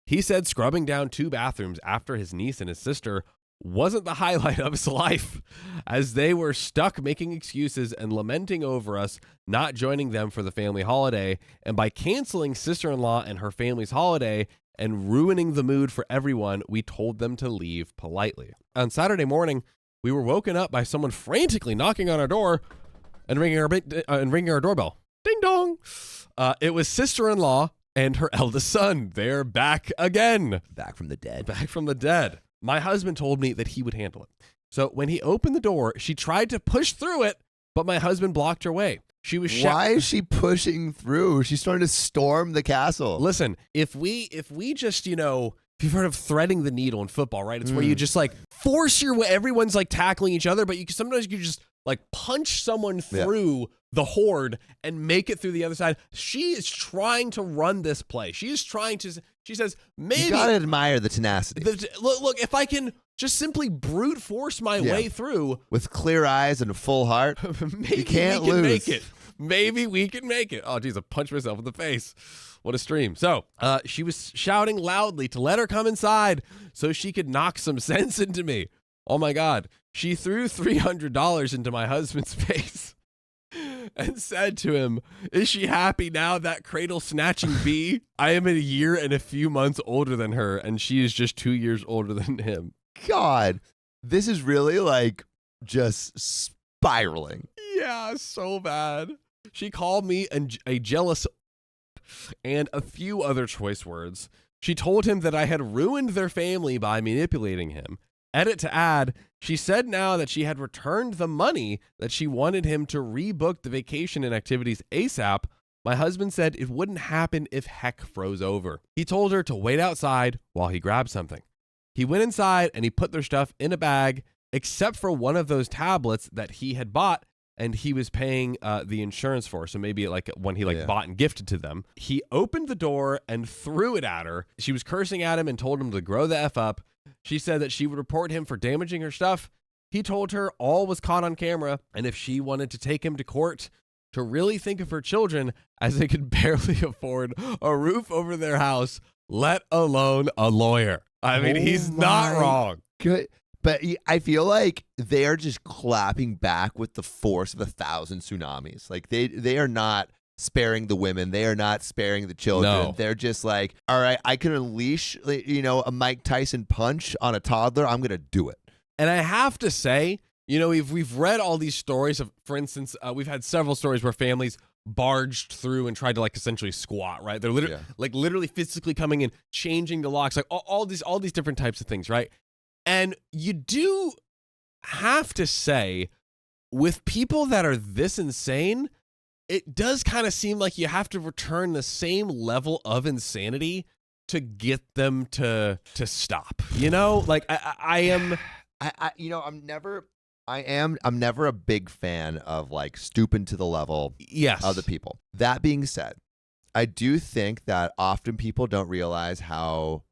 S1: He said scrubbing down 2 bathrooms after his niece and his sister wasn't the highlight of his life, as they were stuck making excuses and lamenting over us not joining them for the family holiday, and by canceling sister-in-law and her family's holiday and ruining the mood for everyone, we told them to leave politely. On Saturday morning, we were woken up by someone frantically knocking on our door and ringing our doorbell. Ding dong! It was sister-in-law and her eldest son. They're back again.
S2: Back from the dead.
S1: Back from the dead. My husband told me that he would handle it. So when he opened the door, she tried to push through it, but my husband blocked her way. She was
S2: Why is she pushing through? She's trying to storm the castle.
S1: Listen, if we just, if you've heard of threading the needle in football, right? It's where you just like force your way. Everyone's like tackling each other, but sometimes you just like punch someone through the horde and make it through the other side. She is trying to run this play. She says, maybe. You
S2: gotta admire the tenacity.
S1: Look, if I can just simply brute force my way through.
S2: With clear eyes and a full heart,
S1: maybe
S2: you can't
S1: we can
S2: lose.
S1: Make it. Maybe we can make it. Oh, geez, I punched myself in the face. What a stream. So she was shouting loudly to let her come inside so she could knock some sense into me. Oh, my God. She threw $300 into my husband's face and said to him, is she happy now, that cradle-snatching bee? I am a year and a few months older than her, and she is just 2 years older than him.
S2: God, this is really like just spiraling.
S1: Yeah, so bad. She called me a jealous and a few other choice words. She told him that I had ruined their family by manipulating him. Edit to add, she said now that she had returned the money that she wanted him to rebook the vacation and activities ASAP. My husband said it wouldn't happen if heck froze over. He told her to wait outside while he grabbed something. He went inside and he put their stuff in a bag, except for one of those tablets that he had bought and he was paying the insurance for. So maybe like one he bought and gifted to them. He opened the door and threw it at her. She was cursing at him and told him to grow the F up. She said that she would report him for damaging her stuff. He told her all was caught on camera, and if she wanted to take him to court, to really think of her children, as they could barely afford a roof over their house, let alone a lawyer. I mean, he's not wrong.
S2: Good. But I feel like they are just clapping back with the force of 1,000 tsunamis. Like they are not sparing the women. They are not sparing the children.
S1: No.
S2: They're just like, all right, I can unleash, a Mike Tyson punch on a toddler. I'm going to do it.
S1: And I have to say, we've read all these stories of, for instance, we've had several stories where families barged through and tried to essentially squat, right? They're literally physically coming in, changing the locks, like all these different types of things, right? And you do have to say, with people that are this insane, it does kind of seem like you have to return the same level of insanity to get them to stop. You know, like I'm
S2: never a big fan of like stooping to the level
S1: yes.
S2: of the people. That being said, I do think that often people don't realize how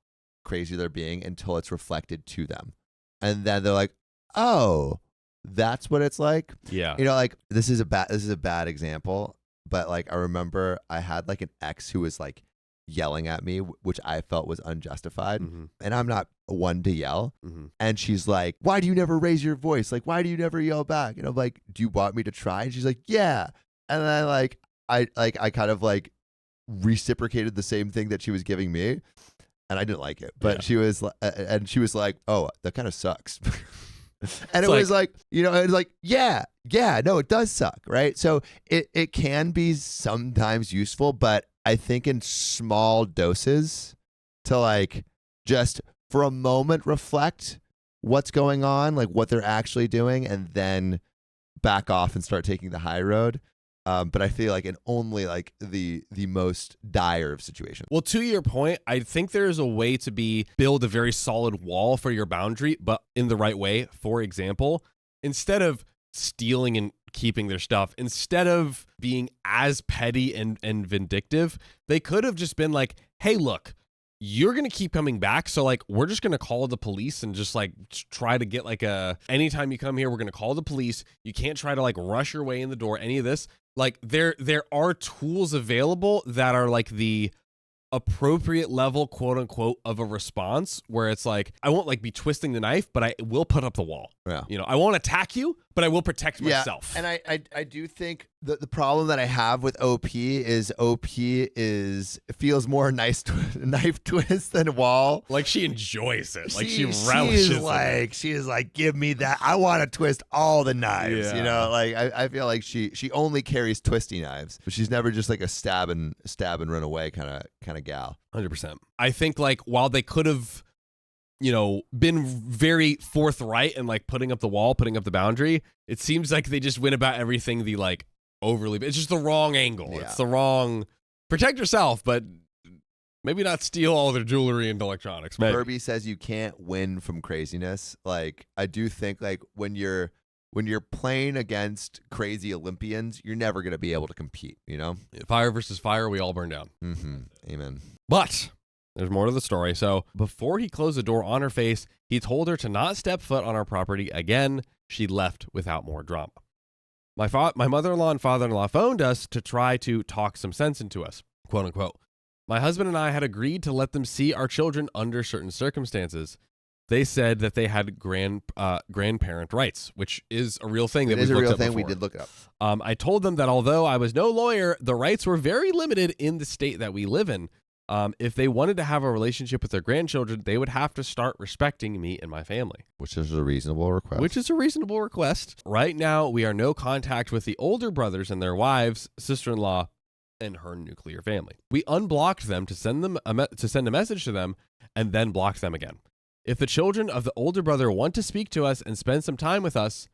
S2: crazy they're being until it's reflected to them. And then they're like, oh, that's what it's like.
S1: Yeah.
S2: You know, like this is a bad example, but like I remember I had like an ex who was like yelling at me, which I felt was unjustified.
S1: Mm-hmm.
S2: And I'm not one to yell.
S1: Mm-hmm.
S2: And she's like, why do you never raise your voice? Like, why do you never yell back? And I'm like, do you want me to try? And she's like, yeah. And then like I kind of like reciprocated the same thing that she was giving me, and I didn't like it. But she was like, oh, that kind of sucks. And it was like, you know, it was like, yeah, no, it does suck, right? So it can be sometimes useful, but I think in small doses to like just for a moment reflect what's going on, like what they're actually doing, and then back off and start taking the high road. But I feel like in only like the most dire of situations.
S1: Well, to your point, I think there's a way to build a very solid wall for your boundary, but in the right way. For example, instead of stealing and keeping their stuff, instead of being as petty and vindictive, they could have just been like, hey, look, you're going to keep coming back. So like, we're just going to call the police and just like try to get like anytime you come here, we're going to call the police. You can't try to like rush your way in the door, any of this. Like there are tools available that are like the appropriate level, quote unquote, of a response where it's like, I won't like be twisting the knife, but I will put up the wall.
S2: Yeah.
S1: You know, I won't attack you, but I will protect myself.
S2: And I do think the problem that I have with OP feels more knife twist than wall.
S1: Like she enjoys it. Like she relishes it.
S2: She is like, give me that. I want to twist all the knives. You know, like I feel like she only carries twisty knives, but she's never just like a stab and run away kind of gal.
S1: 100%. I think like while they could have, you know, been very forthright and like putting up the wall, putting up the boundary, it seems like they just went about everything the like overly. It's just the wrong angle.
S2: Yeah.
S1: It's the wrong. Protect yourself, but maybe not steal all their jewelry and electronics. Maybe.
S2: Kirby says you can't win from craziness. Like I do think like when you're playing against crazy Olympians, you're never going to be able to compete, you know?
S1: Fire versus fire, we all burn down.
S2: Mm-hmm. Amen.
S1: But there's more to the story. So before he closed the door on her face, he told her to not step foot on our property again. She left without more drama. My mother-in-law and father-in-law phoned us to try to talk some sense into us, quote unquote. My husband and I had agreed to let them see our children under certain circumstances. They said that they had grandparent rights, which is a real thing.
S2: It is a real thing. We did look it up.
S1: I told them that although I was no lawyer, the rights were very limited in the state that we live in. If they wanted to have a relationship with their grandchildren, they would have to start respecting me and my family.
S2: Which is a reasonable request.
S1: Right now, we are no contact with the older brothers and their wives, sister-in-law, and her nuclear family. We unblocked them to send a message to them and then blocked them again. If the children of the older brother want to speak to us and spend some time with us,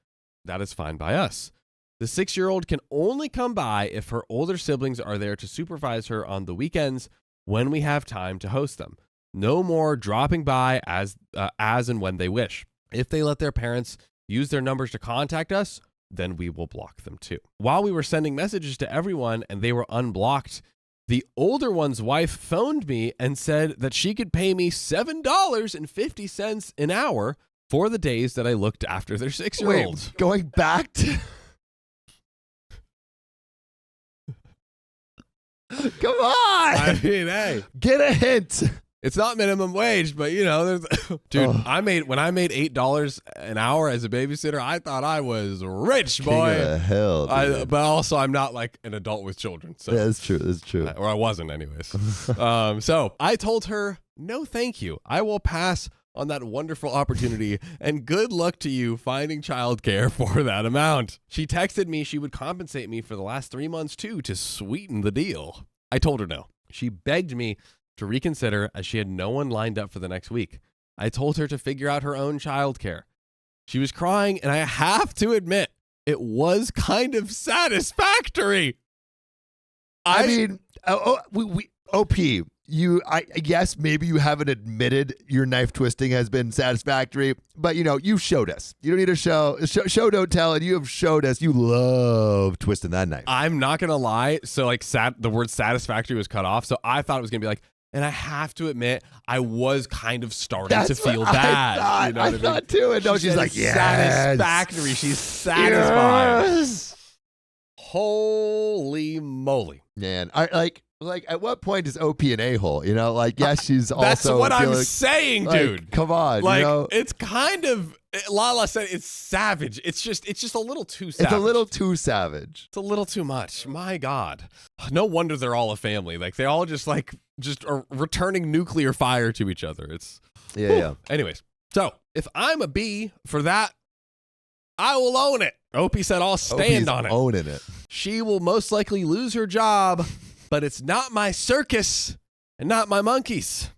S1: that is fine by us. The 6-year-old can only come by if her older siblings are there to supervise her on the weekends when we have time to host them. No more dropping by as and when they wish. If they let their parents use their numbers to contact us, then we will block them too. While we were sending messages to everyone and they were unblocked, the older one's wife phoned me and said that she could pay me $7.50 an hour for the days that I looked after their 6-year-old.
S2: Wait, going back to... Come on!
S1: I mean, hey.
S2: Get a hint.
S1: It's not minimum wage, but you know, dude, when I made $8 an hour as a babysitter, I thought I was rich, boy.
S2: King of the hill,
S1: But also, I'm not like an adult with children. So
S2: yeah, that's true.
S1: Or I wasn't, anyways. So I told her, no, thank you. I will pass on that wonderful opportunity, and good luck to you finding childcare for that amount. She texted me she would compensate me for the last 3 months too to sweeten the deal. I told her no. She begged me to reconsider as she had no one lined up for the next week. I told her to figure out her own childcare. She was crying, and I have to admit, it was kind of satisfactory.
S2: I mean, OP, Yes, maybe you haven't admitted your knife twisting has been satisfactory, but you showed us. You don't need to show don't tell, and you have showed us you love twisting that knife.
S1: I'm not gonna lie. So like, the word satisfactory was cut off. So I thought it was gonna be like, and I have to admit, I was kind of starting to feel bad.
S2: I thought too. And no, she's like, yes.
S1: Satisfactory. She's satisfied.
S2: Yes.
S1: Holy moly.
S2: Man, like at what point is OP an a-hole? Yes, she's also.
S1: That's what I'm saying, dude.
S2: Come on,
S1: it's kind of. Lala said it's savage. It's just a little too savage.
S2: It's a little too savage.
S1: It's a little too much. My God. No wonder they're all a family. Like they all just are returning nuclear fire to each other. It's
S2: yeah.
S1: Anyways, so if I'm a B for that, I will own it. Opie said I'll stand on it.
S2: Owning it.
S1: She will most likely lose her job, but it's not my circus and not my monkeys.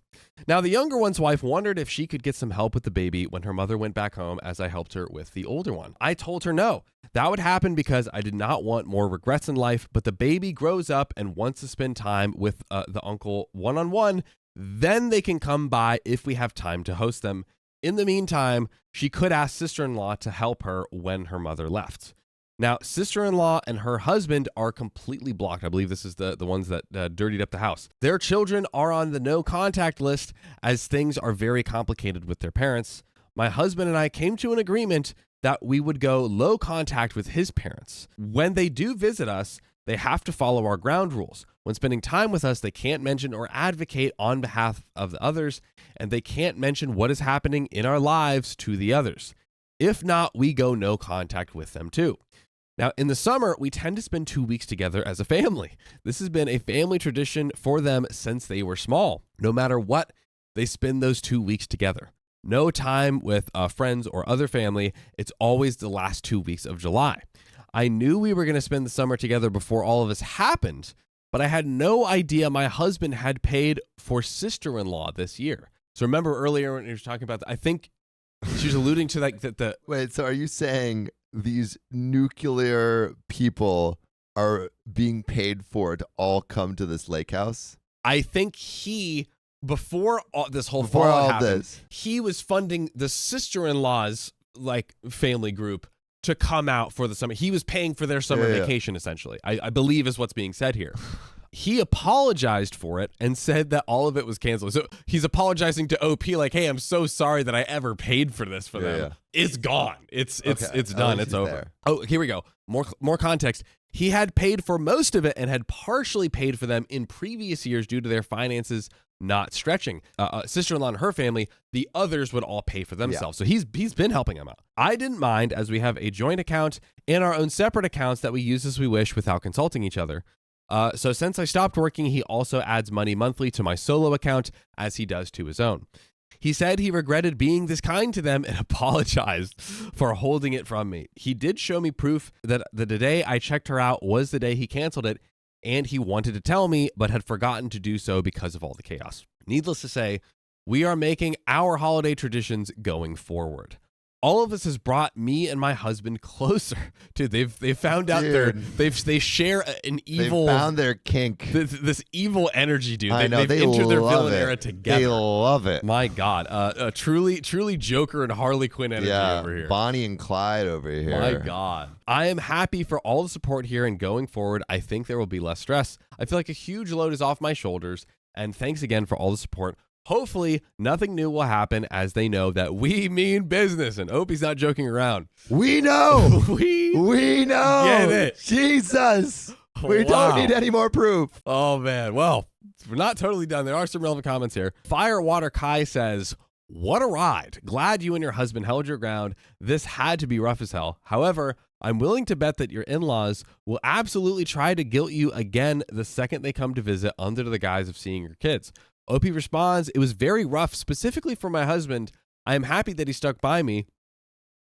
S1: Now, the younger one's wife wondered if she could get some help with the baby when her mother went back home, as I helped her with the older one. I told her no. That would happen because I did not want more regrets in life, but the baby grows up and wants to spend time with the uncle one-on-one. Then they can come by if we have time to host them. In the meantime, she could ask sister-in-law to help her when her mother left. Now, sister-in-law and her husband are completely blocked. I believe this is the ones that dirtied up the house. Their children are on the no contact list as things are very complicated with their parents. My husband and I came to an agreement that we would go low contact with his parents. When they do visit us, they have to follow our ground rules. When spending time with us, they can't mention or advocate on behalf of the others, and they can't mention what is happening in our lives to the others. If not, we go no contact with them too. Now, in the summer, we tend to spend 2 weeks together as a family. This has been a family tradition for them since they were small. No matter what, they spend those 2 weeks together. No time with friends or other family. It's always the last 2 weeks of July. I knew we were going to spend the summer together before all of this happened, but I had no idea my husband had paid for sister-in-law this year. So remember earlier when you were talking about that, I think she was alluding to that.
S2: Wait, so are you saying these nuclear people are being paid for to all come to this lake house?
S1: I think before this whole fallout happened, he was funding the sister-in-law's family group to come out for the summer. He was paying for their summer vacation, essentially. I believe is what's being said here. He apologized for it and said that all of it was canceled. So he's apologizing to OP like, hey, I'm so sorry that I ever paid for this for them. Yeah. It's gone. It's done. It's over. There. Oh, here we go. More context. He had paid for most of it and had partially paid for them in previous years due to their finances not stretching. Sister-in-law and her family, the others would all pay for themselves. Yeah. So he's been helping them out. I didn't mind, as we have a joint account and our own separate accounts that we use as we wish without consulting each other. So since I stopped working, he also adds money monthly to my solo account as he does to his own. He said he regretted being this kind to them and apologized for holding it from me. He did show me proof that the day I checked her out was the day he canceled it, and he wanted to tell me, but had forgotten to do so because of all the chaos. Needless to say, we are making our holiday traditions going forward. All of this has brought me and my husband closer. Dude, they've found out they share an evil.
S2: They found their kink.
S1: This evil energy, dude.
S2: I know,
S1: they've entered their villain era together.
S2: They love it.
S1: My God, truly Joker and Harley Quinn energy over here.
S2: Bonnie and Clyde over here.
S1: My God, I am happy for all the support here, and going forward, I think there will be less stress. I feel like a huge load is off my shoulders, and thanks again for all the support. Hopefully, nothing new will happen as they know that we mean business, and Opie's not joking around.
S2: We know.
S1: we
S2: know.
S1: Get it.
S2: Jesus. We don't need any more proof.
S1: Oh, man. Well, we're not totally done. There are some relevant comments here. Firewater Kai says, what a ride. Glad you and your husband held your ground. This had to be rough as hell. However, I'm willing to bet that your in-laws will absolutely try to guilt you again the second they come to visit under the guise of seeing your kids. OP responds, it was very rough, specifically for my husband. I am happy that he stuck by me.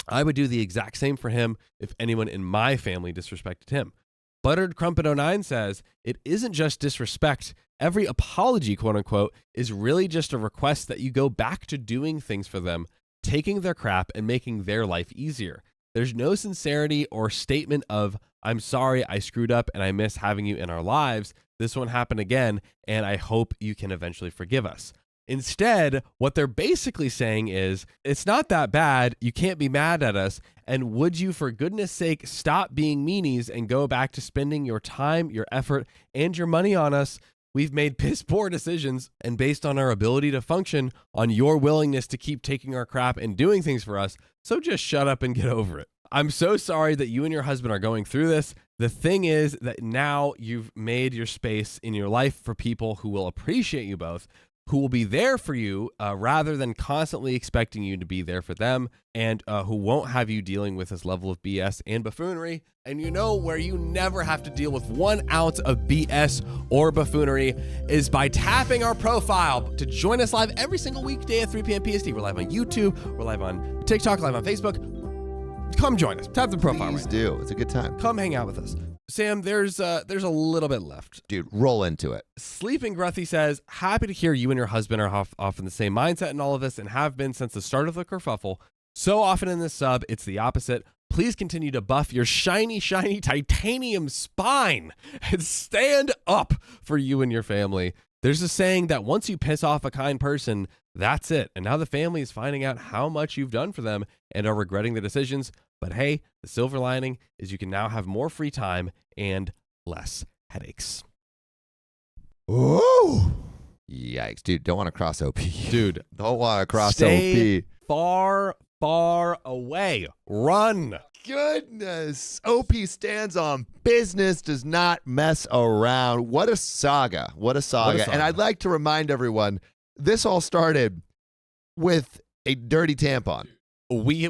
S1: I would do the exact same for him if anyone in my family disrespected him. Buttered Crumpet 09 says, it isn't just disrespect. Every apology, quote unquote, is really just a request that you go back to doing things for them, taking their crap and making their life easier. There's no sincerity or statement of, I'm sorry, I screwed up and I miss having you in our lives. This won't happen again, and I hope you can eventually forgive us. Instead, what they're basically saying is, it's not that bad, you can't be mad at us, and would you, for goodness sake, stop being meanies and go back to spending your time, your effort, and your money on us? We've made piss poor decisions, and based on our ability to function, on your willingness to keep taking our crap and doing things for us, so just shut up and get over it. I'm so sorry that you and your husband are going through this. The thing is that now you've made your space in your life for people who will appreciate you both, who will be there for you rather than constantly expecting you to be there for them, and who won't have you dealing with this level of BS and buffoonery. And you know where you never have to deal with 1 ounce of BS or buffoonery is by tapping our profile to join us live every single weekday at 3 p.m. PST. We're live on YouTube, we're live on TikTok, live on Facebook. Come join us. Tap the profile.
S2: Please do. It's a good time.
S1: Come hang out with us. Sam, there's a little bit left.
S2: Dude, roll into it.
S1: Sleeping Gruthy says, happy to hear you and your husband are off in the same mindset in all of this and have been since the start of the kerfuffle. So often in this sub, it's the opposite. Please continue to buff your shiny, shiny titanium spine and stand up for you and your family. There's a saying that once you piss off a kind person, that's it. And now the family is finding out how much you've done for them and are regretting the decisions. But hey, the silver lining is you can now have more free time and less headaches.
S2: Ooh. Yikes, dude. Don't want to cross OP.
S1: Dude.
S2: Don't want to cross
S1: stay
S2: OP.
S1: Far away. Run.
S2: Goodness. OP stands on business, does not mess around. What a saga. What a saga. And I'd like to remind everyone, this all started with a dirty tampon.
S1: We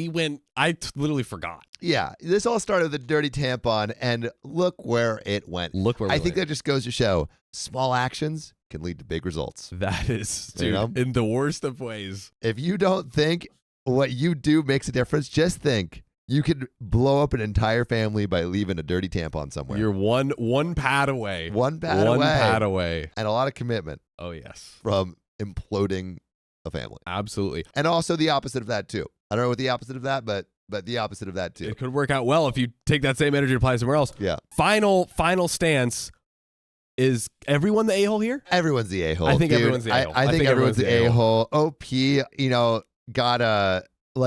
S1: went, I literally forgot.
S2: Yeah, this all started with a dirty tampon, and look where it went.
S1: Look where
S2: I think that just goes to show small actions can lead to big results.
S1: That is, dude, in the worst of ways.
S2: If you don't think what you do makes a difference, just think you could blow up an entire family by leaving a dirty tampon somewhere.
S1: You're one pad away.
S2: One pad away. And a lot of commitment.
S1: Oh, yes.
S2: From imploding a family.
S1: Absolutely.
S2: And also the opposite of that, too. I don't know what the opposite of that, but the opposite of that, too.
S1: It could work out well if you take that same energy and apply it somewhere else.
S2: Yeah.
S1: Final stance. Is everyone the a-hole here?
S2: Everyone's the a-hole.
S1: I think everyone's the a-hole.
S2: I think everyone's the a-hole. OP, got a,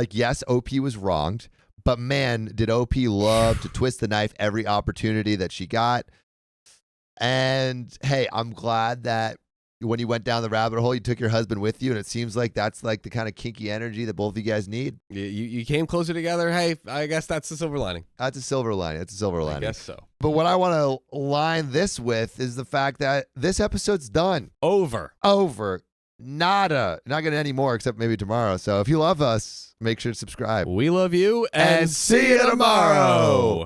S2: yes, OP was wronged, but man, did OP love to twist the knife every opportunity that she got. And hey, I'm glad that when you went down the rabbit hole, you took your husband with you, and it seems like that's like the kind of kinky energy that both of you guys need.
S1: You came closer together. Hey, I guess that's the silver lining.
S2: That's a silver lining. I
S1: guess so.
S2: But what I want to line this with is the fact that this episode's done.
S1: Over.
S2: Nada. Not going to any more except maybe tomorrow. So if you love us, make sure to subscribe.
S1: We love you, and see you tomorrow.